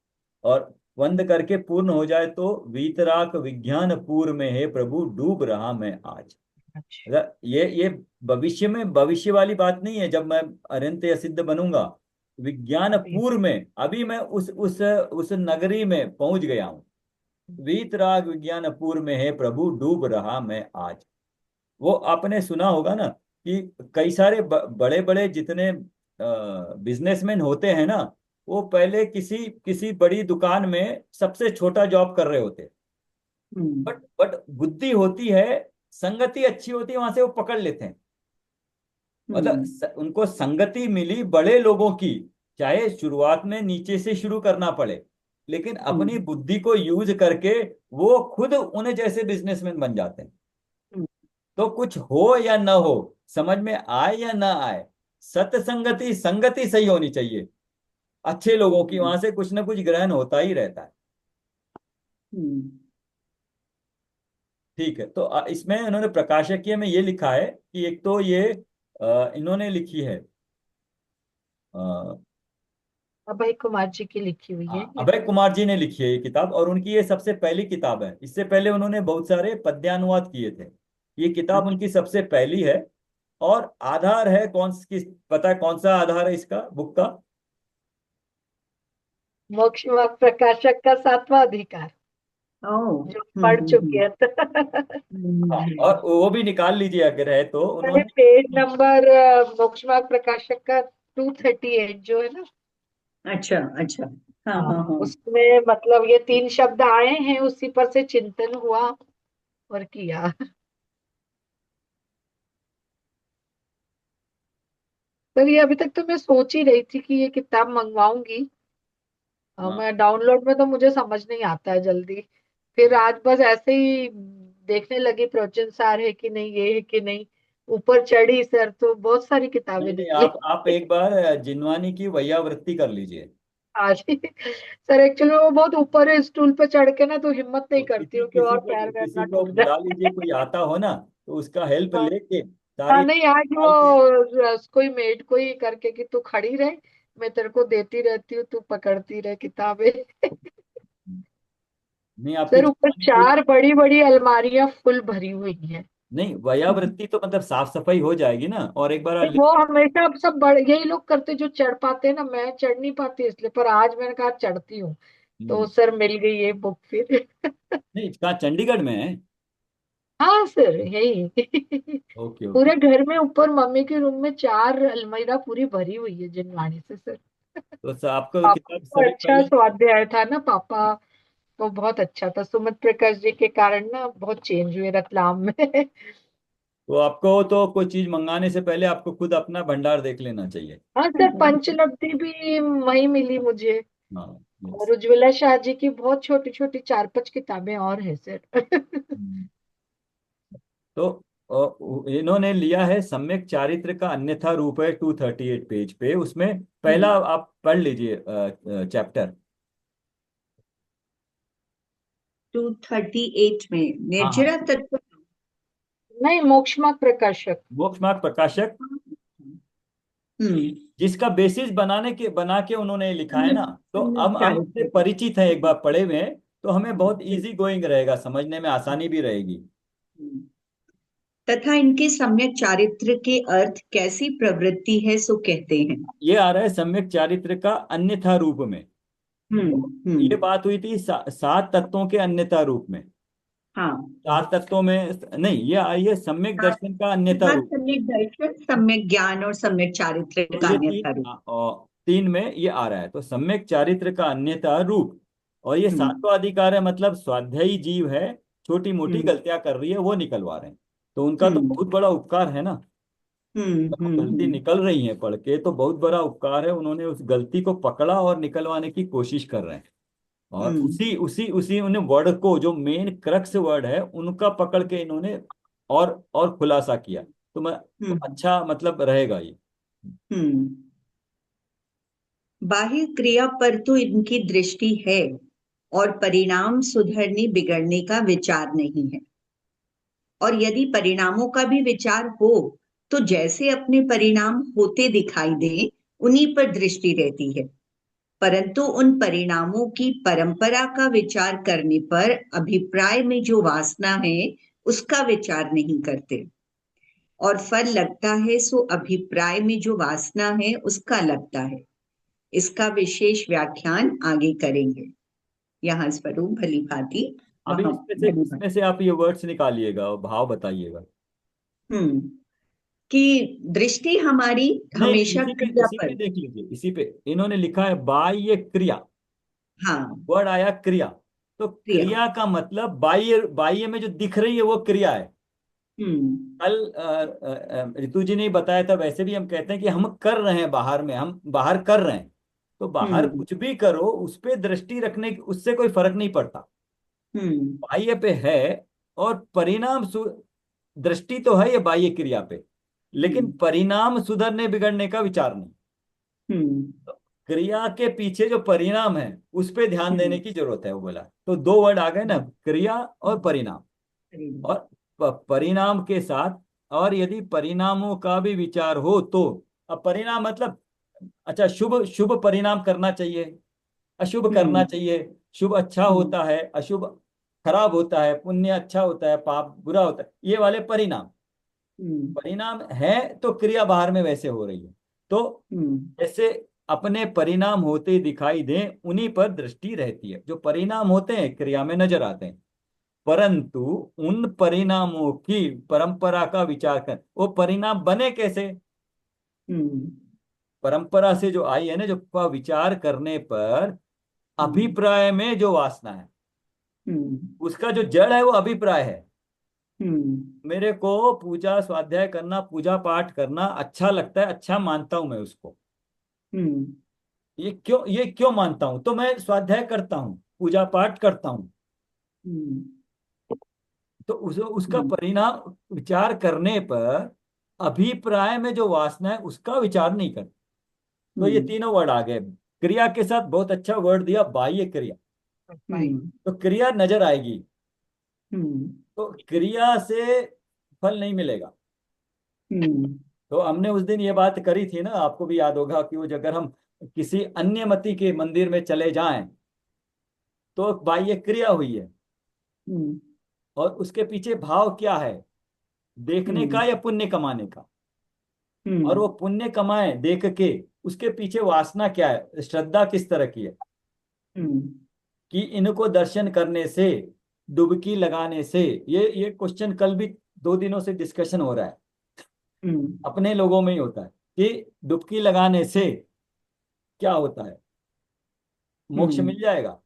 और बंद करके पूर्ण हो जाए तो वीतराग विज्ञान पूर में है प्रभु डूब रहा मैं आज। अच्छा। मतलब ये भविष्य में, भविष्य वाली बात नहीं है जब मैं अनंत या सिद्ध बनूंगा। विज्ञान अभी। पूर्व में अभी मैं उस नगरी में पहुंच गया हूं। वीतराग विज्ञान पूर्व में है प्रभु डूब रहा मैं आज। वो आपने सुना होगा ना कि कई सारे बड़े बड़े जितने बिजनेसमैन होते हैं ना, वो पहले किसी किसी बड़ी दुकान में सबसे छोटा जॉब कर रहे होते, हम्म। बट बुद्धि होती है, संगति अच्छी होती है, वहां से वो पकड़ लेते हैं। मतलब हम्म। उनको संगति मिली बड़े लोगों की, चाहे शुरुआत में नीचे से शुरू करना पड़े, लेकिन अपनी हम्म। बुद्धि को यूज करके वो खुद उन्हें जैसे बिजनेसमैन बन जाते हैं। हम्म। तो कुछ हो या न हो, समझ में आए या न आए, सत्संगति, संगति सही होनी चाहिए अच्छे लोगों की, वहां से कुछ ना कुछ ग्रहण होता ही रहता है। हम्म। ठीक है, तो इसमें इन्होंने प्रकाशकीय में ये लिखा है कि एक तो ये इन्होंने लिखी है, अभय कुमार जी की लिखी हुई है हाँ, ये। अभय कुमार जी ने लिखी है ये किताब, और उनकी ये सबसे पहली किताब है। इससे पहले उन्होंने बहुत सारे पद्यानुवाद किए थे, ये किताब अच्छा। उनकी सबसे पहली है। और आधार है कौन किस, पता है कौन सा आधार है इसका, बुक का? मोक्ष मार्ग प्रकाशक का 7वां अधिकार। ओ। जो पढ़ चुके हैं तो हाँ, हम्म। और वो भी निकाल लीजिए अगर है तो मैंने उन्होंने। पेज नंबर मोक्ष मार्ग प्रकाशक का 238 जो है ना। अच्छा अच्छा। हाँ हाँ, हाँ हाँ। उसमें मतलब ये तीन शब्द आए हैं, उसी पर से चिंतन हुआ और किया। पर ये अभी तक तो मैं सोच ही रही थी कि ये किताब मंगवाऊंगी। हाँ मैं डाउनलोड में तो मुझे समझ नहीं आता है जल्दी। फिर आज बस ऐसे ही देखने लगी प्रवचन सार है कि नहीं, ये है कि नहीं। ऊपर चढ़ी सर तो बहुत सारी नहीं किताबें नहीं, निकली। आप एक बार जिनवानी की वैयावृत्ति कर लीजिए। आज ही सर एक्चुअली वो बहुत ऊपर है, स्टूल पे चढ़ के ना, तो हिम्मत तो नहीं करती किसी हूँ कि और पैर वैर किसी ना को टूट बुला जाए। लीजिए, कोई आता हो ना तो उसका हेल्प हाँ। लेके हाँ, सारी नहीं आज डाल के। वो कोई मेड को ही करके कि तू खड़ी रहे, मैं तेरे को देती रहती हूँ, तू पकड़ती रहे किताबें। नहीं आपकी सर ऊपर जिनवानी की। चार बड़ी बड़ी अलमारियां फुल भरी हुई हैं। नहीं, वयावृत्ति तो मतलब साफ सफाई हो जाएगी ना, और एक बार नहीं, वो हमेशा अब सब बड़े यही लोग करते जो चढ़ पाते हैं ना, मैं चढ़ नहीं पाती इसलिए, पर आज मैंने कहा चढ़ती हूँ। तो हम्म, सर मिल गई ये बुक फिर। नहीं कहाँ, चंडीगढ़ में है? हाँ सर, यही। Okay okay. पूरे घर में ऊपर मम्मी के रूम में चार अलमीरा पूरी भरी हुई है जिनवाणी से सर। तो आपको पापा किताब को सभी अच्छा पहले। स्वाध्याय था ना पापा। तो बहुत अच्छा था, सुमित प्रकाश जी के कारण ना बहुत चेंज हुए रतलाम में। तो आपको तो कोई चीज मंगाने से पहले आपको खुद अपना भंडार देख लेना चाहिए। हाँ सर, पंचनब्दी भी वही मिली मुझे। हाँ और यस। उज्ज्वला शाह जी की बहुत छोटी छोटी चार पांच किताबें और हैं सर। तो इन्होंने लिया है सम्यक चारित्र का अन्यथा रूप है, 238 पेज पे, उसमें पहला आप पढ़ लीजिए चैप्टर। 238 में हाँ हाँ। निर्जरा तत्व। नहीं, मोक्ष मार्ग प्रकाशक। मोक्ष मार्ग प्रकाशक, हम्म। जिसका बेसिस बना के उन्होंने लिखा है ना। तो अब हम चारित्र उससे का। परिचित हैं, एक बार पढ़े हुए हैं, तो हमें बहुत इजी गोइंग रहेगा, समझने में आसानी भी रहेगी। हम्म। तथा इनके सम्यक चारित्र के अर्थ कैसी प्रवृत्ति है सो कहते हैं। ये आ रहा है सम्यक चारित्र का अन्यथा रूप में। ये हम्म। बात हुई थी सात तत्वों के अन्यथा रूप में। हाँ। सात तत्वों में नहीं, ये आई है सम्यक हाँ, दर्शन का अन्यथा हाँ, रूप। सम्यक दर्शन, सम्यक ज्ञान और सम्यक चारित्र तो का ये अन्यथा रूप। और तीन में ये आ रहा है, तो सम्यक चारित्र का अन्यथा रूप। और ये हम्म। सातवां अधिकार है, मतलब स्वाध्यायी जीव है, छोटी मोटी हम्म। गलतियां कर रही है वो निकलवा रहे हैं। तो उनका तो हम्म। बहुत बड़ा उपकार है ना। जब गलती हम्म। निकल रही है पढ़ के तो बहुत बड़ा उपकार है, उन्होंने उस गलती को पकड़ा और निकलवाने की कोशिश कर रहे हैं। और हम्म। उसी उसी उसी उन्हें वर्ड को, जो मेन क्रक्स वर्ड है उनका पकड़ के इन्होंने और खुलासा किया। तो मैं, तो हम्म। अच्छा मतलब रहेगा ये। हम्म। बाह्य क्रिया पर तो इनकी दृष्टि है और परिणाम सुधरने बिगड़ने का विचार नहीं है। और यदि परिणामों का भी विचार हो तो जैसे अपने परिणाम होते दिखाई दे उन्हीं पर दृष्टि रहती है। परंतु उन परिणामों की परंपरा का विचार करने पर अभिप्राय में जो वासना है उसका विचार नहीं करते। और फल लगता है सो अभिप्राय में जो वासना है उसका लगता है। इसका विशेष व्याख्यान आगे करेंगे। यहाँ स्वरूप भली भांति, अभी वहां भली इसमें भांति। से आप ये वर्ड्स निकालिएगा और भाव बताइएगा। हम्म। कि दृष्टि हमारी नहीं नहीं, हमेशा क्रिया इसी पे पर। देख लीजिए, इसी पे इन्होंने लिखा है बाह्य क्रिया। हाँ। वर्ड आया क्रिया। तो क्रिया। क्रिया का मतलब बाह्य, बाह्य में जो दिख रही है वो क्रिया है। हम्म। कल ऋतु जी ने बताया था, वैसे भी हम कहते हैं कि हम कर रहे हैं बाहर में, हम बाहर कर रहे हैं। तो बाहर हम्म। कुछ भी करो उस पे दृष्टि रखने उससे कोई फर्क नहीं पड़ता। हम्म। बाह्य पे है, और परिणाम दृष्टि तो है ये बाह्य क्रिया पे, लेकिन हम्म। परिणाम सुधरने बिगड़ने का विचार नहीं। हम्म। तो क्रिया के पीछे जो परिणाम है उस पे ध्यान देने हम्म। की जरूरत है, वो बोला। तो दो वर्ड आ गए ना, क्रिया और परिणाम। हम्म। और परिणाम के साथ, और यदि परिणामों का भी विचार हो तो, अब परिणाम मतलब, अच्छा शुभ शुभ परिणाम करना चाहिए, अशुभ करना हम्म। चाहिए, शुभ अच्छा हम्म। होता है, अशुभ खराब होता है, पुण्य अच्छा होता है, पाप बुरा होता है, ये वाले परिणाम। हम्म। परिणाम है तो क्रिया बाहर में वैसे हो रही है। तो हम्म। जैसे अपने परिणाम होते दिखाई दें उन्हीं पर दृष्टि रहती है। जो परिणाम होते हैं क्रिया में नजर आते हैं, परंतु उन परिणामों की परंपरा का विचार कर, वो परिणाम बने कैसे? हम्म। परंपरा से जो आई है ना, जो का विचार करने पर हम्म। अभिप्राय में जो वासना है, हम्म। उसका जो जड़ है वो अभिप्राय है। हम्म। मेरे को पूजा स्वाध्याय करना, पूजा पाठ करना अच्छा लगता है, अच्छा मानता हूं मैं उसको। हम्म। ये क्यों मानता हूं? तो मैं स्वाध्याय करता हूँ, पूजा पाठ करता हूँ। हम्म। तो उसका हम्म। परिणाम विचार करने पर अभिप्राय में जो वासना है उसका विचार नहीं कर। तो ये हम्म। तीनों वर्ड आ गए। क्रिया के साथ बहुत अच्छा वर्ड दिया, बाह्य क्रिया। भाई। हम्म। तो क्रिया नजर आएगी, हम्म। तो क्रिया से फल नहीं मिलेगा। हम्म। तो हमने उस दिन ये बात करी थी ना, आपको भी याद होगा कि वो अगर हम किसी अन्य मति के मंदिर में चले जाएं तो बाह्य क्रिया हुई है, हम्म। और उसके पीछे भाव क्या है? देखने हम्म। का या पुण्य कमाने का? और हम्म। वो पुण्य कमाए देख के, उसके पीछे वासना क्या है, श्रद्धा किस तरह की है? हम्म। कि इनको दर्शन करने से, डुबकी लगाने से, ये क्वेश्चन कल भी 2 दिनों से डिस्कशन हो रहा है, हम्म। अपने लोगों में ही होता है कि डुबकी लगाने से क्या होता है, मोक्ष हम्म। मिल जाएगा।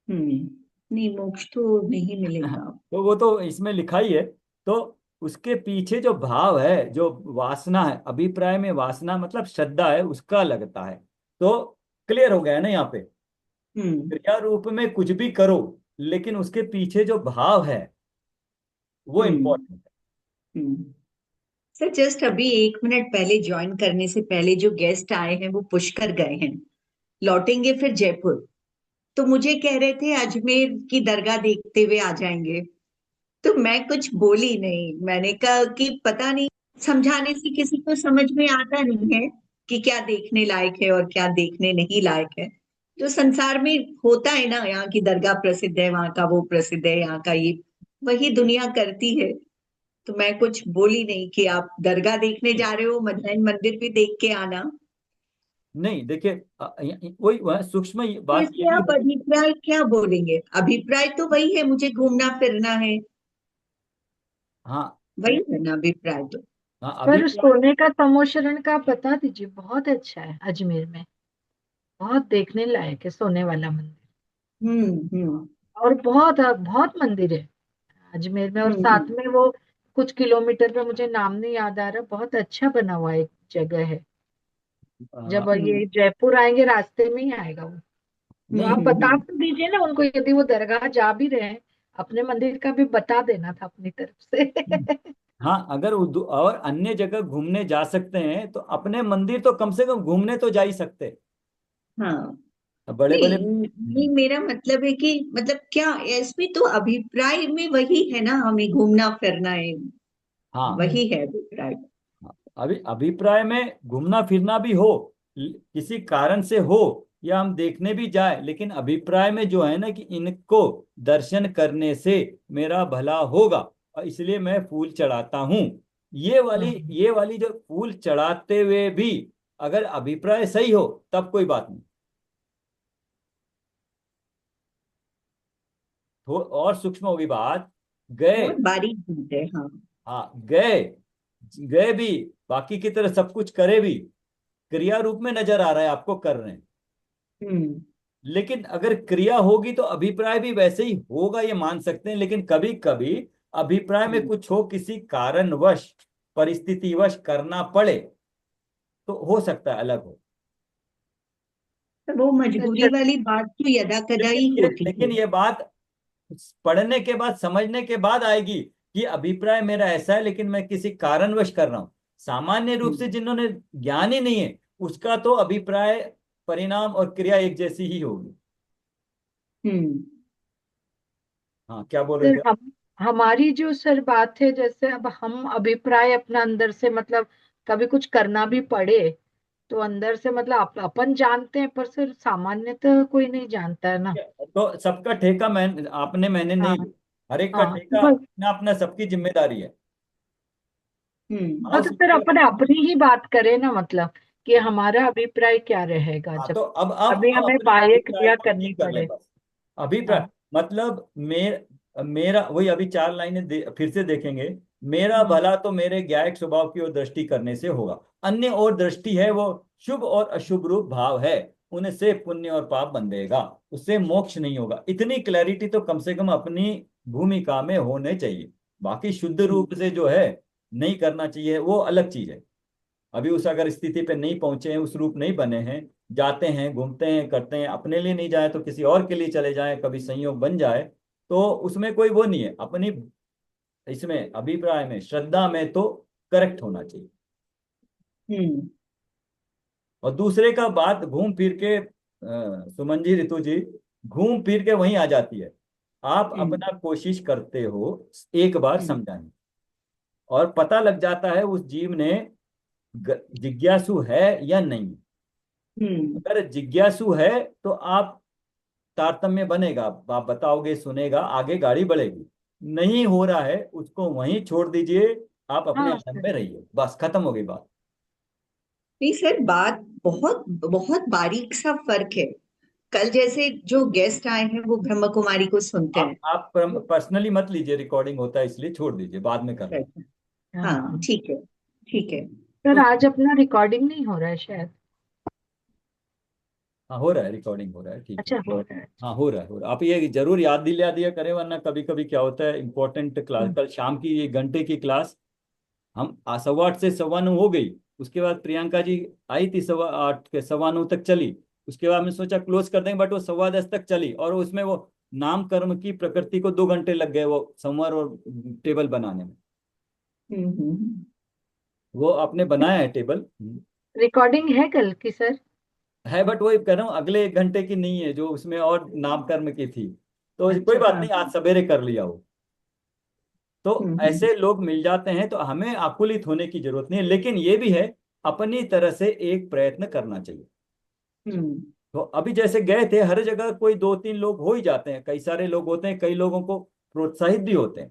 हम्म। नहीं, मोक्ष तो नहीं मिलेगा। तो वो तो इसमें लिखा ही है। तो उसके पीछे जो भाव है, जो वासना है, अभिप्राय में वासना मतलब श्रद्धा है, उसका लगता है। तो क्लियर हो गया है ना यहाँ पे? हम्म। क्रिया रूप में कुछ भी करो, लेकिन उसके पीछे जो भाव है वो हम्म। इम्पोर्टेंट है। हम्म। सर, जस्ट अभी 1 मिनट पहले ज्वाइन करने से पहले जो गेस्ट आए हैं वो पुष्कर गए हैं, लौटेंगे फिर जयपुर। तो मुझे कह रहे थे अजमेर की दरगाह देखते हुए आ जाएंगे। तो मैं कुछ बोली नहीं, मैंने कहा कि पता नहीं, समझाने से किसी को समझ में आता नहीं है कि क्या देखने लायक है और क्या देखने नहीं लायक है। जो संसार में होता है ना, यहाँ की दरगाह प्रसिद्ध है, वहां का वो प्रसिद्ध है, यहाँ का ये, वही दुनिया करती है। तो मैं कुछ बोली नहीं कि आप दरगाह देखने नहीं जा रहे हो, मधुबन मंदिर भी देख के आना। नहीं, देखिए वही वह सूक्ष्म तो बात ये इसलिए भी आप है। अभिप्राय क्या बोलेंगे? अभिप्राय तो वही है, मुझे घूमना फिरना है, हाँ वही है ना अभिप्राय तो। हाँ, पर अभिप्राय। सोने का तमोशरण का बता दीजिए, बहुत अच्छा है अजमेर में, बहुत देखने लायक है सोने वाला मंदिर। हम्म। हम्म। और बहुत बहुत मंदिर है अजमेर में, और साथ हम्म। में वो कुछ किलोमीटर पे, मुझे नाम नहीं याद आ रहा, बहुत अच्छा बना हुआ एक जगह है। जब हम्म। ये जयपुर आएंगे रास्ते में ही आएगा वो। तो नहीं आप बता हम्म। तो दीजिए ना उनको, यदि वो दरगाह जा भी रहे हैं, अपने मंदिर का भी बता देना था अपनी तरफ से। हाँ, अगर और अन्य जगह घूमने जा सकते हैं तो अपने मंदिर तो कम से कम घूमने तो जा ही सकते। हाँ। बड़े बड़े। नहीं नहीं, मेरा मतलब है कि मतलब क्या, इसमें तो अभिप्राय में वही है ना, हमें घूमना फिरना है, हाँ वही है अभिप्राय। हाँ, अभी अभिप्राय में घूमना फिरना भी हो, किसी कारण से हो, या हम देखने भी जाए, लेकिन अभिप्राय में जो है ना कि इनको दर्शन करने से मेरा भला होगा, और इसलिए मैं फूल चढ़ाता हूँ। ये वाली हम्म। ये वाली जो फूल चढ़ाते हुए भी अगर अभिप्राय सही हो, तब कोई बात नहीं। तो और सूक्ष्म होगी बात। गए, बहुत बारीक बात है, हाँ। हाँ गए, गए भी, बाकी की तरह सब कुछ करे भी, क्रिया रूप में नजर आ रहा है आपको कर रहे हैं। हम्म। लेकिन अगर क्रिया होगी तो अभिप्राय भी वैसे ही होगा, ये मान सकते हैं। लेकिन कभी कभी अभिप्राय में हम्म। कुछ हो, किसी कारणवश, परिस्थितिवश करना पड़े, तो हो सकता है अलग हो। तो वो मजबूरी अच्छा। वाली बात तो यदा कदा लेकिन ही ये होती है। लेकिन ये बात पढ़ने के बाद, समझने के बाद आएगी कि अभिप्राय मेरा ऐसा है, लेकिन मैं किसी कारणवश कर रहा हूं। सामान्य रूप से हम्म। जिन्होंने ज्ञान ही नहीं है, उसका तो अभिप्राय, परिणाम और क्रिया एक जैसी ही होगी। हम्म। हाँ, क्या बोल रहे सर थे? हमारी जो सर बात है, जैसे अब हम अभिप्राय अपना अंदर से मतलब कभी कुछ करना भी पड़े तो अंदर से मतलब अपन जानते हैं, पर सर सामान्यतः कोई नहीं जानता है ना। तो सबका ठेका आपने मैंने नहीं हाँ। लिया। हर एक का हाँ तो ठेका बस। अपना अपना, सबकी जिम्मेदारी है। हम्म। हाँ हाँ तो फिर अपन अपनी ही बात करें ना, मतलब कि हमारा अभिप्राय क्या रहेगा हाँ जब तो अब अभी हम हमें अपने बाह्य अभिप्राय क्रिया को करनी ठीक कर लें पड़े। बस। अभिप्राय हाँ। मतलब मेरा वही, अभी चार लाइनें फिर से देखेंगे। मेरा हम्म। भला तो मेरे ज्ञायक स्वभाव की ओर दृष्टि करने से होगा। अन्य और दृष्टि है, वो शुभ और अशुभ रूप भाव है, उनसे पुण्य और पाप बंधेगा, उससे मोक्ष नहीं होगा। इतनी क्लैरिटी तो कम से कम अपनी भूमिका में होने चाहिए। बाकी शुद्ध हम्म रूप से जो है नहीं करना चाहिए, वो अलग चीज है। अभी उस अगर स्थिति पे नहीं पहुंचे हैं, उस रूप नहीं बने हैं, जाते हैं घूमते हैं करते हैं, अपने लिए नहीं जाए तो किसी और के लिए चले जाएं, कभी संयोग बन जाए, तो उसमें कोई वो नहीं है। अपनी इसमें अभिप्राय में श्रद्धा में तो करेक्ट होना चाहिए। हम्म और दूसरे का बात घूम फिर के सुमन जी, ऋतु जी, घूम फिर के वहीं आ जाती है। आप हम्म अपना कोशिश करते हो एक बार हम्म समझाने, और पता लग जाता है उस जीव ने जिज्ञासु है या नहीं। हम्म अगर जिज्ञासु है तो आप तारतम्य बनेगा, आप बताओगे सुनेगा, आगे गाड़ी बढ़ेगी। नहीं हो रहा है उसको वहीं छोड़ दीजिए, आप अपने हाँ आनंद सर। में रहिए, बस खत्म हो गई बात। नहीं सर, बात बहुत बहुत बारीक सा फर्क है। कल जैसे जो गेस्ट आए हैं वो ब्रह्म कुमारी को सुनते हैं। आप पर्सनली मत लीजिए, रिकॉर्डिंग होता है इसलिए छोड़ दीजिए, बाद में कर अच्छा लें। अच्छा। हाँ हाँ हाँ। ठीक है, ठीक है। सर तो आज अपना रिकॉर्डिंग नहीं हो रहा है शायद। हाँ हो रहा है, रिकॉर्डिंग हो रहा है, ठीक है। अच्छा हो रहा है। हाँ हो रहा है, हो रहा है। आप ये जरूर याद दिला दिया करें, वरना कभी कभी क्या होता है, इंपॉर्टेंट क्लास, हम्म। कल शाम की ये घंटे की क्लास हम 8:15 से 9:15 हो गई। उसके बाद प्रियंका जी आई थी, 8:15 के 9:15 तक चली। उसके बाद मैं सोचा क्लोज कर देंगे, बट वो 10:15 तक चली, और उसमें वो नाम कर्म की प्रकृति को 2 घंटे लग गए वो समर और टेबल बनाने में। हम्म। वो आपने बनाया है टेबल? रिकॉर्डिंग है कल की सर। है, बट वही कह रहा हूँ अगले 1 घंटे की नहीं है जो उसमें और नाम कर्म की थी। तो कोई अच्छा बात हाँ। नहीं, आज सवेरे कर लिया हो। तो हम्म ऐसे लोग मिल जाते हैं, तो हमें आकुलित होने की जरूरत नहीं है, लेकिन ये भी है अपनी तरह से एक प्रयत्न करना चाहिए। हम्म तो अभी जैसे गए थे, हर जगह कोई 2-3 लोग हो ही जाते हैं, कई सारे लोग होते हैं, कई लोगों को प्रोत्साहित भी होते हैं।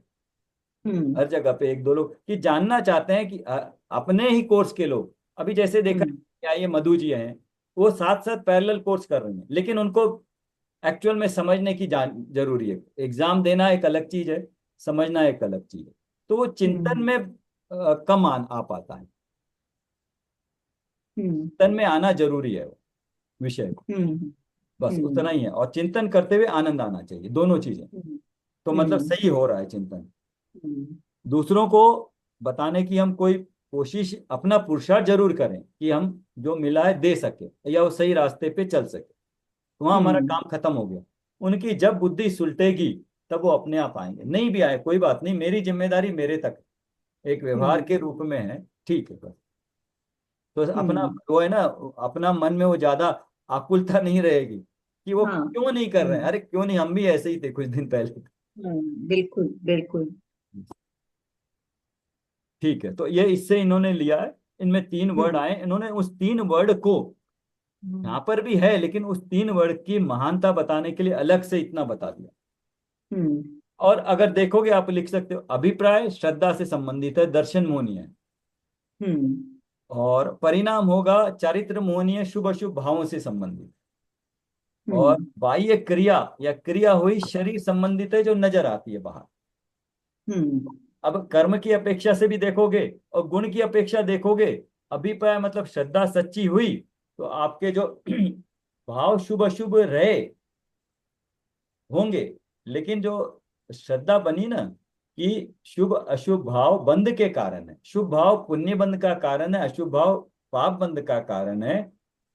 हम्म हर जगह पे 1-2 लोग कि जानना चाहते हैं कि अपने ही कोर्स के लोग। अभी जैसे देखा, हम्म क्या ये मधु जी हैं, वो साथ साथ पैरेलल कोर्स कर रही हैं, लेकिन उनको एक्चुअल में समझने की जान जरूरी है। एग्जाम देना एक अलग चीज है, समझना एक अलग चीज है। तो वो चिंतन हम्म में कम आ पाता है। हम्म चिंतन में आना जरूरी है वो विषय को, हम्म बस उतना हम्म ही है। और चिंतन करते हुए आनंद आना चाहिए, दोनों चीजें। हम्म तो मतलब हम्म सही हो रहा है चिंतन। हम्म दूसरों को बताने की हम कोई कोशिश, अपना पुरुषार्थ जरूर करें कि हम जो मिला है दे सके, या वो सही रास्ते पे चल सके, तो वहां हमारा हम्म काम खत्म हो गया। उनकी जब बुद्धि सुलटेगी तब वो अपने आप आएंगे, नहीं भी आए कोई बात नहीं, मेरी जिम्मेदारी मेरे तक एक व्यवहार के हम्म रूप में है, ठीक है बस। तो अपना हम्म, वो है ना, अपना मन में वो ज्यादा आकुलता नहीं रहेगी कि वो हाँ। क्यों नहीं कर रहे हैं, अरे क्यों नहीं, हम भी ऐसे ही थे कुछ दिन पहले। बिल्कुल बिल्कुल। ठीक है, तो ये इससे इन्होंने लिया है। इनमें 3 वर्ड हम्म आए, इन्होंने उस 3 वर्ड को, हम्म। यहाँ पर भी है लेकिन उस 3 वर्ड की महानता बताने के लिए अलग से इतना बता दिया। हम्म और अगर देखोगे आप लिख सकते हो, अभिप्राय श्रद्धा से संबंधित है, दर्शन मोहनीय है। हम्म और परिणाम होगा चारित्र मोहनीय, शुभ अशुभ भावों से संबंधित। और हम्म बाह्य क्रिया या क्रिया हुई शरीर संबंधित है, जो नजर आती है बाहर। हम्म अब कर्म की अपेक्षा से भी देखोगे और गुण की अपेक्षा देखोगे, अभिप्राय मतलब श्रद्धा सच्ची हुई, तो आपके जो भाव शुभ अशुभ रहे होंगे, लेकिन जो श्रद्धा बनी ना, कि शुभ अशुभ भाव बंध के कारण है, शुभ भाव पुण्य बंध का कारण है, अशुभ भाव पाप बंध का कारण है।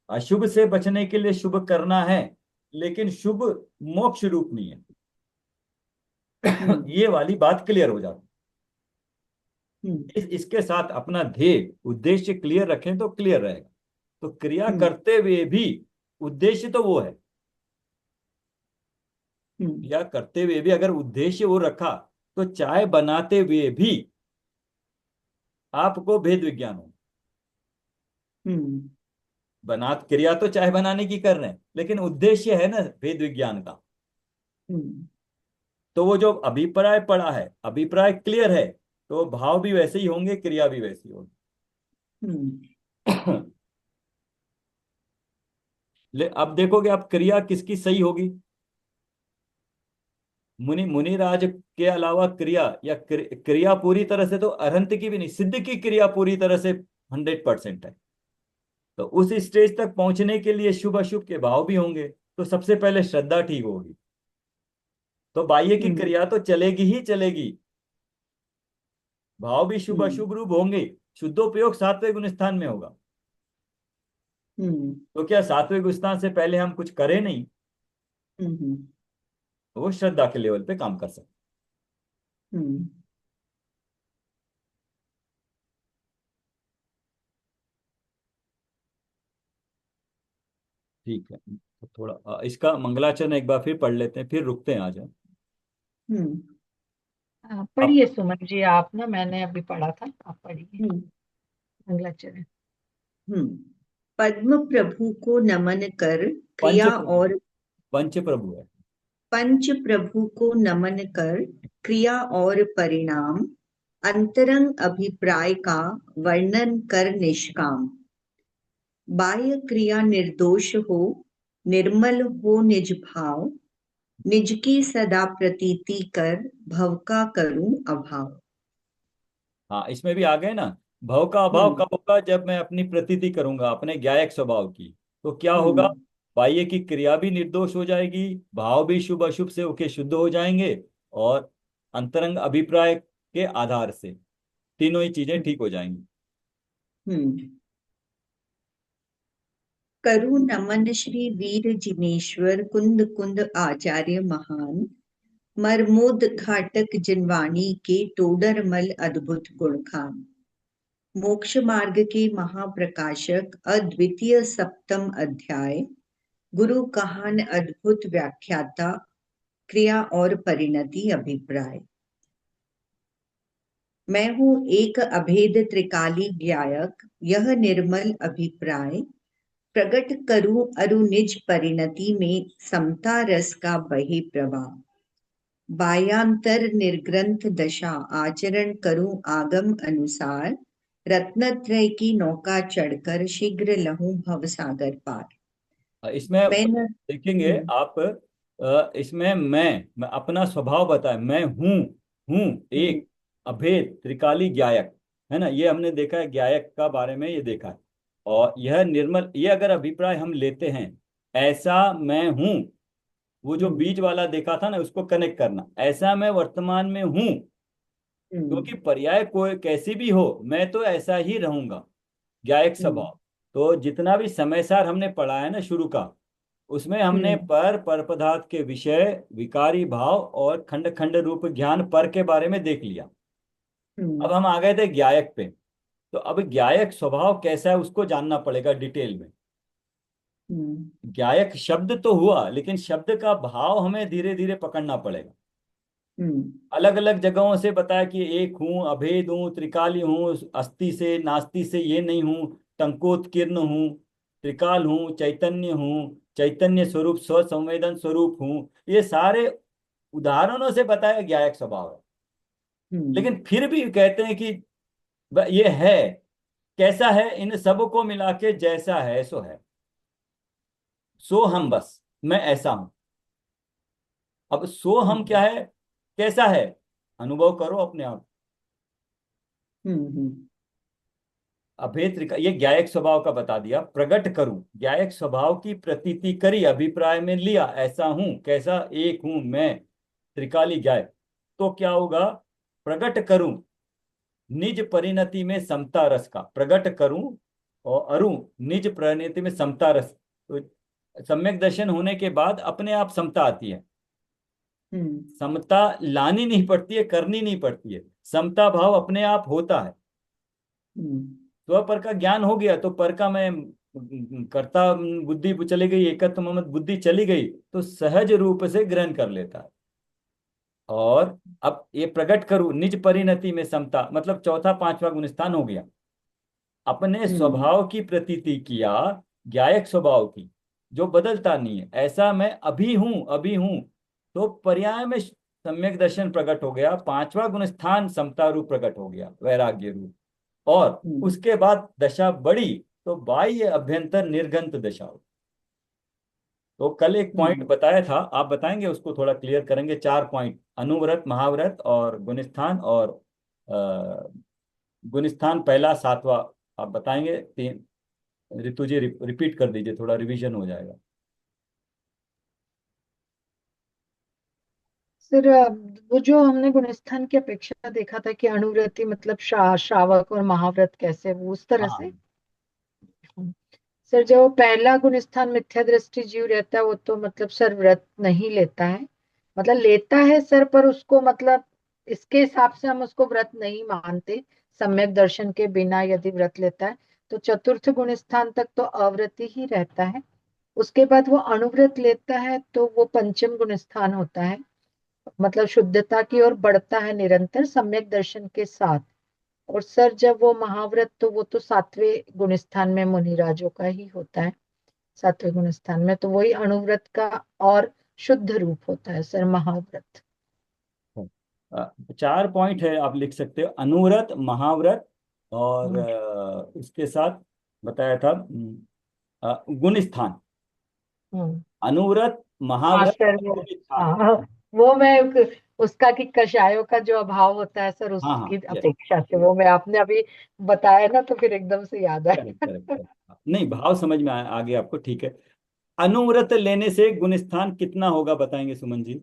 अशुभ से बचने के लिए शुभ करना है, लेकिन शुभ मोक्ष रूप नहीं है। हम्म ये वाली बात क्लियर हो जाती हम्म है। इसके साथ अपना ध्येय उद्देश्य क्लियर रखें तो क्लियर रहेगा। तो क्रिया हम्म करते हुए भी उद्देश्य तो वो है, हम्म क्रिया करते हुए भी अगर उद्देश्य वो रखा, तो चाय बनाते हुए भी आपको भेद विज्ञान हो। हम्म बना क्रिया तो चाय बनाने की कर रहे हैं, लेकिन उद्देश्य है ना भेद विज्ञान का। हम्म तो वो जो अभिप्राय पड़ा है, अभिप्राय क्लियर है, तो भाव भी वैसे ही होंगे, क्रिया भी वैसी होगी। हम्म अब देखोगे, अब क्रिया किसकी सही होगी? मुनिराज के अलावा क्रिया, या क्रिया पूरी तरह से तो अरहंत की भी नहीं, सिद्ध की क्रिया पूरी तरह से 100% है। तो उस स्टेज तक पहुंचने के लिए शुभ अशुभ के भाव भी होंगे। तो सबसे पहले श्रद्धा ठीक होगी, तो बाह्य की हम्म क्रिया तो चलेगी ही चलेगी, भाव भी शुभ हम्म अशुभ रूप होंगे। शुद्धोपयोग सात्विक गुण स्थान में होगा। हम्म तो क्या सात्विक गुण स्थान से पहले हम कुछ करें नहीं? हम्म तो वो श्रद्धा के लेवल पे काम कर सकते। हम्म ठीक है, तो थोड़ा इसका मंगलाचरण एक बार फिर पढ़ लेते हैं, फिर रुकते हैं आज हम। हम्म अब पढ़िए सुमन जी आप ना, मैंने अभी पढ़ा था, आप पढ़िए हम्म मंगलाचरण। हम्म पद्म प्रभु को नमन कर पंच क्रिया प्रभु, और पंच प्रभु है। पंच प्रभु को नमन कर क्रिया और परिणाम अंतरंग अभिप्राय का वर्णन कर निष्काम। बाह्य क्रिया निर्दोष हो, निर्मल हो निज भाव, निज की सदा प्रतीति कर भव का करूं अभाव। हाँ, इसमें भी आ गए ना। भव का अभाव हम्म कब होगा? जब मैं अपनी प्रतीति करूंगा अपने ज्ञायक स्वभाव की। तो क्या होगा? हम्म बाह्य की क्रिया भी निर्दोष हो जाएगी, भाव भी शुभ अशुभ से होके शुद्ध हो जाएंगे, और अंतरंग अभिप्राय के आधार से तीनों ही चीजें ठीक हो जाएंगी। हम्म करु नमन श्री वीर जिनेश्वर कुंद कुंद आचार्य महान, मरमोद घाटक जिनवाणी के टोडरमल अद्भुत गुणखान। मोक्ष मार्ग के महाप्रकाशक अद्वितीय सप्तम अध्याय, गुरु कहान अद्भुत व्याख्याता क्रिया और परिणति अभिप्राय। मैं हूँ एक अभेद त्रिकाली ज्ञायक, यह निर्मल अभिप्राय प्रकट करूं अरु निज परिणति में समता रस का बहे प्रवाह। बायांतर निर्ग्रंथ दशा आचरण करूं आगम अनुसार, रत्नत्रय की नौका चढ़कर शीघ्र लहूं भव सागर पार। इसमें मैं न देखेंगे आप, इसमें मैं अपना स्वभाव बताया, मैं हूँ हम्म एक अभेद त्रिकाली ज्ञायक, है ना, ये हमने देखा है, ज्ञायक का बारे में ये देखा है। और यह निर्मल, ये अगर अभिप्राय हम लेते हैं, ऐसा मैं हूँ, वो जो हम्म बीज वाला देखा था ना, उसको कनेक्ट करना, ऐसा मैं वर्तमान में हूँ। हम्म क्योंकि पर्याय कोई कैसी भी हो, मैं तो ऐसा ही रहूंगा, ज्ञायक हम्म स्वभाव। तो जितना भी समय सार हमने पढ़ा है ना शुरू का, उसमें हमने हम्म पर पदार्थ के विषय, विकारी भाव और खंड खंड रूप ज्ञान पर के बारे में देख लिया। हम्म अब हम आ गए थे ज्ञायक पे। तो अब ज्ञायक स्वभाव कैसा है उसको जानना पड़ेगा डिटेल में। हम्म ज्ञायक शब्द तो हुआ, लेकिन शब्द का भाव हमें धीरे धीरे पकड़ना पड़ेगा। हम्म अलग अलग जगहों से बताया कि एक हूँ, अभेद हूँ, त्रिकाली हूँ, अस्थि से नास्ति से ये नहीं हूँ, टंकोत्कीर्ण हूँ, त्रिकाल हूँ, चैतन्य हूँ, चैतन्य स्वरूप स्व संवेदन स्वरूप हूँ, ये सारे उदाहरणों से बताया ज्ञायक स्वभाव है। हम्म लेकिन फिर भी कहते हैं कि ये है, कैसा है? इन सब को मिला के जैसा है सो है, सो हम बस, मैं ऐसा हूं। अब सो हम क्या है, कैसा है, अनुभव करो अपने आप। हम्म अभेद ये ज्ञायक स्वभाव का बता दिया। प्रकट करूं, ज्ञायक स्वभाव की प्रतीति करी, अभिप्राय में लिया, ऐसा हूं, कैसा, एक हूं मैं, त्रिकाली ज्ञायक। तो क्या होगा? प्रकट करूं निज परिणति में समता रस का, प्रकट करूं और अरु निज परिणति में समता रस। तो सम्यक दर्शन होने के बाद अपने आप समता आती है। हम्म समता लानी नहीं पड़ती है, करनी नहीं पड़ती है, समता भाव अपने आप होता है। हम्म स्व पर का ज्ञान हो गया तो पर का मैं कर्ता बुद्धि चली गई, एकत्व ममत बुद्धि चली गई, तो सहज रूप से ग्रहण कर लेता है। और अब ये प्रकट करूं निज परिणति में समता, मतलब चौथा पांचवा गुण स्थान हो गया। अपने हम्म स्वभाव की प्रतीति किया, ज्ञायक स्वभाव की, जो बदलता नहीं है, ऐसा मैं अभी हूं, अभी हूं। तो पर्याय में सम्यक दर्शन प्रकट हो गया, पांचवा गुण स्थान समता रूप प्रकट हो गया, वैराग्य रूप। और हम्म उसके बाद दशा बढ़ी तो बाह्य अभ्यंतर निर्गंत दशा हो। तो कल एक पॉइंट हम्म बताया था, आप बताएंगे उसको, थोड़ा क्लियर करेंगे। 4 पॉइंट, अनुव्रत, महाव्रत और गुणस्थान, और गुणस्थान पहला सातवां, आप बताएंगे तीन। ऋतु जी रिपीट कर दीजिए, थोड़ा रिवीजन हो जाएगा। सर वो जो हमने गुणस्थान की अपेक्षा देखा था कि अणुव्रति मतलब श्रावक और महाव्रत कैसे, वो उस तरह हाँ। से। सर जो पहला गुणस्थान मिथ्या दृष्टि जीव रहता है वो तो मतलब सर व्रत नहीं लेता है, मतलब लेता है सर पर उसको मतलब इसके हिसाब से हम उसको व्रत नहीं मानते। सम्यक दर्शन के बिना यदि व्रत लेता है तो चतुर्थ गुणस्थान तक तो अव्रती ही रहता है। उसके बाद वो अणुव्रत लेता है तो वो पंचम गुणस्थान होता है, मतलब शुद्धता की ओर बढ़ता है निरंतर सम्यक दर्शन के साथ। और सर जब वो महाव्रत तो वो तो सातवें गुणस्थान में मुनिराजों का ही होता है। सातवें गुणस्थान में तो वही अणुव्रत का और शुद्ध रूप होता है सर महाव्रत। 4 पॉइंट है, आप लिख सकते हो, अनुव्रत, महाव्रत, और हम्म। उसके साथ बताया था गुणस्थान। हम्म। अनुव्रत, हाँ महाव्रत सर और वो, गुणस्थान। हाँ वो मैं उसका कि कषायों का जो अभाव होता है सर हाँ उसकी हाँ, यस। अपेक्षा से, वो मैं आपने अभी बताया ना तो फिर एकदम से याद करेक्ट आया। करेक्ट करेक्ट, नहीं भाव समझ में आ गया आपको, ठीक है। अनुव्रत लेने से गुणस्थान कितना होगा, बताएंगे सुमन जी?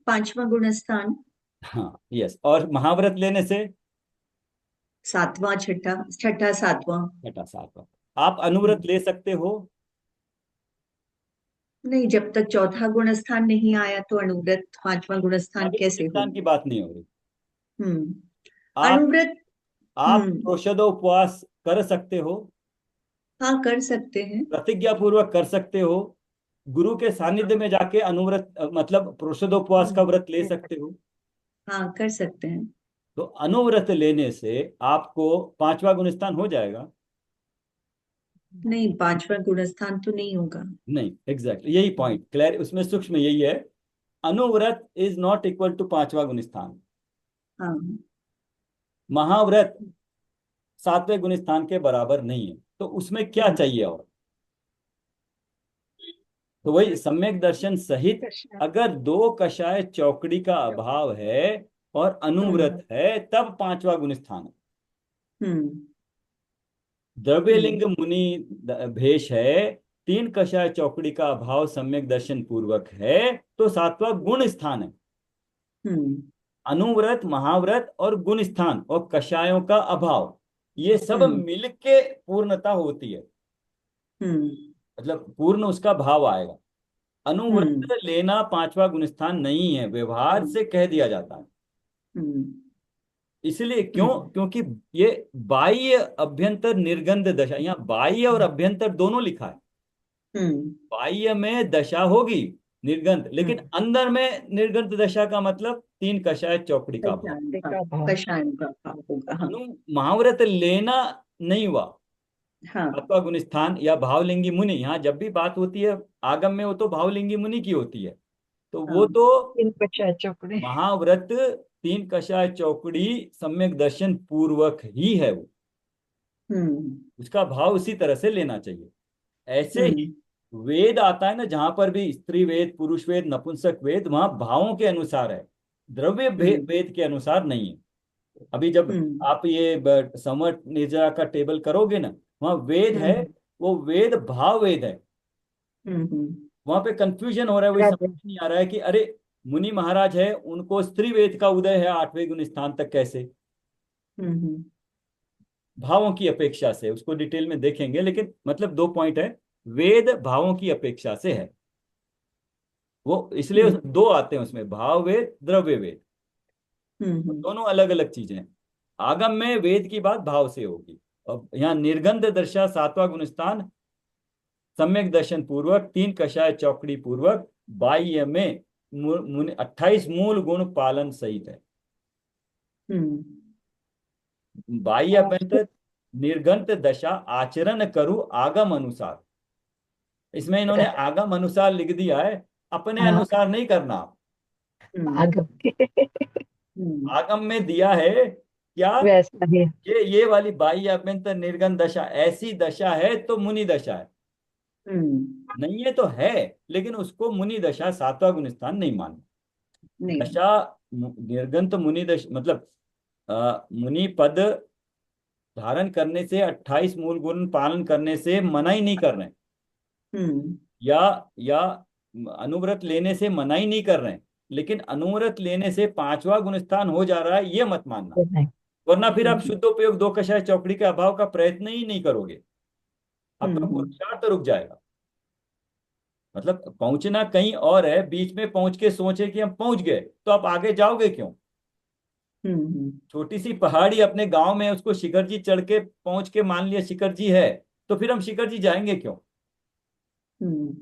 पांचवा गुणस्थान। हाँ यस, और महाव्रत लेने से? सातवां, छठा, छठा, सातवां। छठा, सातवां। आप हम्म, अनुव्रत ले सकते हो? नहीं, जब तक चौथा गुणस्थान नहीं आया तो अनुव्रत पांचवा गुणस्थान अभी कैसे हो। गुणस्थान की बात नहीं हो रही। हम्म आप अनुव्रत। आप हम्म प्रोषदोपवास कर सकते हो, हाँ, कर सकते हैं। प्रतिज्ञा पूर्वक कर सकते हो, गुरु के सानिध्य में जाके अनुव्रत मतलब प्रोषदोपवास का हम्म। व्रत ले सकते हो। हाँ, कर सकते हैं। तो अनुव्रत लेने से आपको पांचवा गुणस्थान हो जाएगा? नहीं, पांचवा गुणस्थान तो नहीं होगा। नहीं, एग्जैक्टली यही पॉइंट क्लियर, उसमें सूक्ष्म यही है। अनुव्रत इज नॉट इक्वल टू पांचवा गुणस्थान। हाँ। महाव्रत सातवें गुणस्थान के बराबर नहीं है, तो उसमें क्या हम्म चाहिए और? तो वही सम्यक दर्शन सहित, कृष्णा। अगर दो कषाय चौकड़ी का अभाव है और हम्म अनुव्रत है, तब पांचवा गुणस्थान है। हम्म द्रव्यलिंग हम्म मुनि भेष है, तीन कषाय चौकड़ी का अभाव सम्यक दर्शन पूर्वक है, तो सातवां गुण स्थान है। हम्म अनुव्रत, महाव्रत और गुण स्थान और कषायों का अभाव, ये सब हम्म मिलके पूर्णता होती है, हम्म मतलब पूर्ण उसका भाव आएगा। हम्म अनुव्रत लेना पांचवा गुणस्थान नहीं है, व्यवहार हम्म से कह दिया जाता है। हम्म इसलिए क्यों? हम्म क्योंकि ये बाह्य अभ्यंतर निर्गंध दशा, यहाँ बाह्य और अभ्यंतर दोनों लिखा है। हम्म बाह्य में दशा होगी निर्गंध, लेकिन हम्म अंदर में निर्गंध दशा का मतलब तीन कषाय चौकड़ी का भाव। कषाय का, का भाव। कषाय का भाव तो होगा। हाँ। महाव्रत लेना नहीं हुआ, हाँ। सातवां गुण स्थान या भावलिंगी मुनि, यहाँ जब भी बात होती है आगम में, वो तो भावलिंगी मुनि की होती है। तो वो हाँ। तो इन पचास चौकड़े। महाव्रत तीन कषाय चौकड़ी सम्यक दर्शन पूर्वक ही है वो, हम्म उसका भाव उसी तरह से लेना चाहिए। ऐसे ही हम्म वेद आता है ना, जहां पर भी स्त्री वेद, पुरुष वेद, नपुंसक वेद, वहां भावों के अनुसार है, द्रव्य हम्म वेद के अनुसार नहीं है। अभी जब हम्म आप ये समर निर्जरा का टेबल करोगे ना, वहां वेद है, हम्म वो वेद भाव वेद है। हम्म वहां पे कंफ्यूजन हो रहा है, वही समझ नहीं आ रहा है कि अरे मुनि महाराज है, उनको स्त्री वेद का उदय है आठवें गुण स्थान तक कैसे? हम्म भावों की अपेक्षा से, उसको डिटेल में देखेंगे, लेकिन मतलब 2 पॉइंट है। वेद भावों की अपेक्षा से है, वो इसलिए हम्म दो आते हैं उसमें, भाव वेद, द्रव्य वेद, हम्म दोनों अलग अलग चीजें हैं। आगम में वेद की बात भाव से होगी, और यहाँ निर्गंध दर्शा सातवां गुणस्थान सम्यक दर्शन पूर्वक तीन कषाय चौकड़ी पूर्वक बाह्य में 28 मूल गुण पालन सहित है। हम्म बाह्य अभ्यंतर निर्गंत दशा आचरण करूं आगम अनुसार, इसमें इन्होंने आगम अनुसार लिख दिया है, अपने हाँ अनुसार नहीं करना। हम्म आगम के हम्म आगम में दिया है क्या? वैसा ही। ये वाली बाह्य अभ्यंतर निर्गंध दशा ऐसी दशा है तो मुनि दशा है। हम्म। नहीं है तो है, लेकिन उसको मुनि दशा सातवां गुण स्थान नहीं मानना। नहीं। दशा निर्गंत मुनि दश मतलब मुनि पद धारण करने से, 28 मूल गुण पालन करने से मना ही नहीं कर रहे हैं, हम्म। या या अनुव्रत लेने से मना ही नहीं कर रहे हैं, लेकिन अनुव्रत लेने से पांचवा गुण स्थान हो जा रहा है, ये मत मानना। तो नहीं। वरना फिर आप हम्म। शुद्धोपयोग दो कषाय चौकड़ी के अभाव का प्रयत्न ही नहीं करोगे, आपका हम्म। पुरुषार्थ रुक जाएगा। मतलब पहुंचना कहीं और है, बीच में पहुंच के सोचे कि हम पहुंच गए, तो आप आगे जाओगे क्यों? हम्म। छोटी सी पहाड़ी अपने गांव में, उसको शिखर जी चढ़ के पहुंच के मान लिया शिखर जी है, तो फिर हम शिखर जी जाएंगे क्यों? हम्म।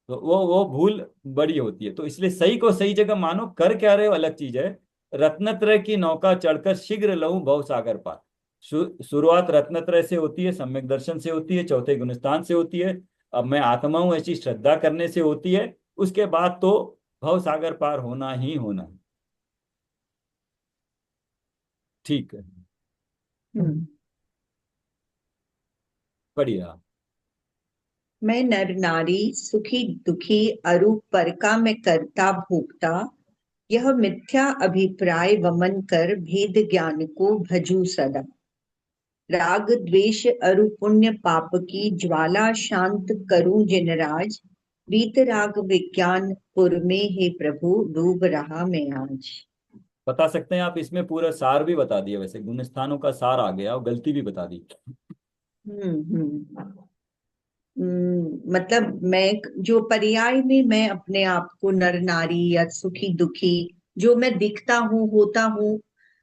तो वो भूल बड़ी होती है। तो इसलिए सही को सही जगह मानो, कर क्या रहे हो अलग चीज है। रत्नत्रय की नौका चढ़कर शीघ्र लहूं भव सागर पार। शुरुआत रत्नत्रय से होती है, सम्यक दर्शन से होती है, चौथे गुणस्थान से होती है, अब मैं आत्मा हूं ऐसी श्रद्धा करने से होती है। उसके बाद तो भव सागर पार होना ही होना है। ठीक है, हम्म। बढ़िया। मैं नर नारी सुखी दुखी अरूप पर का मैं करता भोगता, यह मिथ्या अभिप्राय वमन कर भेद ज्ञान को भजू सदा। राग द्वेष अरु पुण्य पाप की ज्वाला शांत करूं जिन राज, वीत राग विज्ञान पुर में हे प्रभु डूब रहा मैं आज। बता सकते हैं आप? इसमें पूरा सार भी बता दिया, वैसे गुण स्थानों का सार आ गया और गलती भी बता दी। हम्म। मतलब मैं जो पर्याय में मैं अपने आप को नर नारी या सुखी दुखी जो मैं दिखता हूँ होता हूँ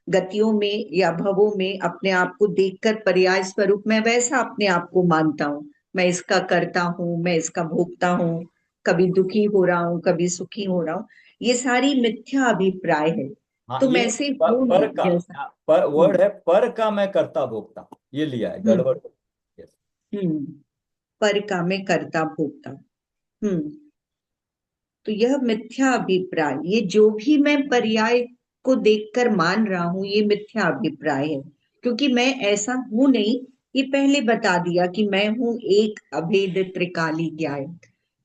गतियों में या भवों में अपने आप को देखकर पर्याय स्वरूप मैं वैसा अपने आप को मानता हूँ। मैं इसका करता हूँ, मैं इसका भोगता हूँ, कभी दुखी हो रहा हूँ, कभी सुखी हो रहा हूँ। ये सारी मिथ्या अभिप्राय है। हाँ, तुम ये ऐसे हो पर नहीं का, जैसा। पर हम्म। वर्ड है, पर का मैं करता भोगता, ये लिया है हम्म। गड़बड़। Yes। हम्म। पर का मैं करता भोगता। हम्म। तो यह मिथ्या अभिप्राय, ये जो भी मैं पर्याय को देखकर मान रहा हूं ये मिथ्या अभिप्राय है, क्योंकि मैं ऐसा हूं नहीं। ये पहले बता दिया कि मैं हूं एक अभेद त्रिकाली ज्ञान।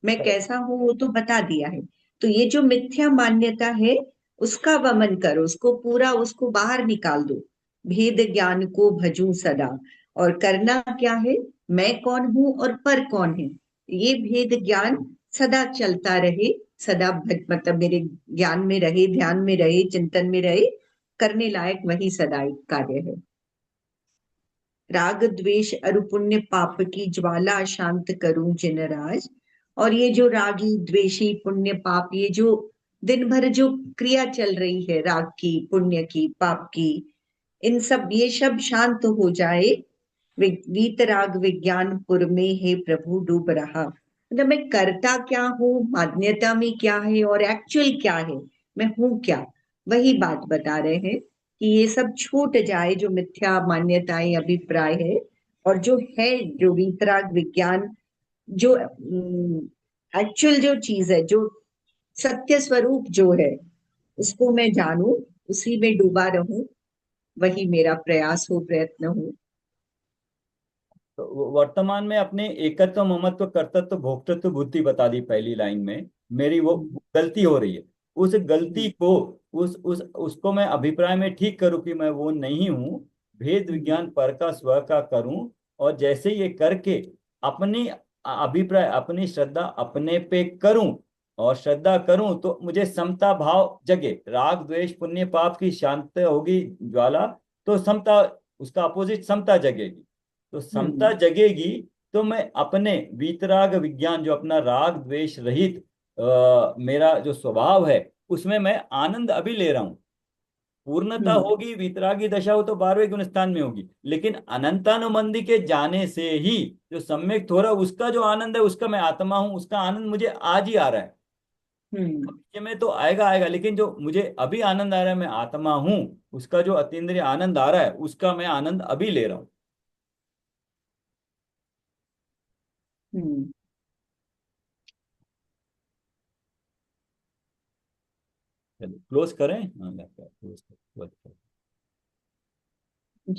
मैं कैसा हूं वो तो बता दिया है। तो ये जो मिथ्या मान्यता है उसका वमन करो, उसको पूरा उसको बाहर निकाल दो। भेद ज्ञान को भजूं सदा। और करना क्या है? मैं कौन हूं और पर कौन है, ये भेद ज्ञान सदा चलता रहे। सदा मतलब मेरे ज्ञान में रहे, ध्यान में रहे, चिंतन में रहे। करने लायक वही सदा एक कार्य है। राग द्वेष अरु पुण्य पाप की ज्वाला शांत करूं जिन राज। और ये जो रागी द्वेषी पुण्य पाप, ये जो दिन भर जो क्रिया चल रही है राग की पुण्य की पाप की, इन सब ये सब शांत हो जाए। वीतराग विज्ञान पुर में हे प्रभु डूब रहा। मतलब मैं करता क्या हूँ, मान्यता में क्या है और एक्चुअल क्या है, मैं हूँ क्या, वही बात बता रहे हैं कि ये सब छूट जाए जो मिथ्या मान्यताएं अभिप्राय है। और जो है, जो वीतराग विज्ञान, जो एक्चुअल जो चीज है, जो सत्य स्वरूप जो है, उसको मैं जानूं, उसी में डूबा रहूं, वही मेरा प्रयास हो, प्रयत्न हो। तो वर्तमान में अपने एकत्व ममत्व कर्तृत्व भोक्तृत्व बुद्धि बता दी पहली लाइन में, मेरी वो हम्म। गलती हो रही है। उस हम्म। गलती को, उस उसको मैं अभिप्राय में ठीक करूं कि मैं वो नहीं हूं, भेद हम्म। विज्ञान पर का स्व का करूं। और जैसे ये करके अपनी अभिप्राय, अपनी श्रद्धा अपने पे करूं, और श्रद्धा करूं तो मुझे समता भाव जगे, राग द्वेष पुण्य पाप की शांत होगी ज्वाला, तो समता, उसका अपोजिट समता जगेगी। तो समता हम्म। जगेगी, तो मैं अपने वीतराग विज्ञान, जो अपना राग द्वेष रहित मेरा जो स्वभाव है, उसमें मैं आनंद अभी ले रहा हूं। पूर्णता हम्म। होगी, वीतरागी दशा हो तो 12वें गुण स्थान में होगी, लेकिन अनंतानुबंधी के जाने से ही जो सम्यक हो रहा है उसका जो आनंद है, उसका मैं आत्मा हूं, उसका आनंद मुझे आज ही आ रहा है। हम्म। भविष्य में तो आएगा आएगा, लेकिन जो मुझे अभी आनंद आ रहा है, मैं आत्मा हूं, उसका जो अतीन्द्रिय आनंद आ रहा है, उसका मैं आनंद अभी ले रहा हूँ। हम्म। चलो क्लोज करें, हाँ, क्लोज कर।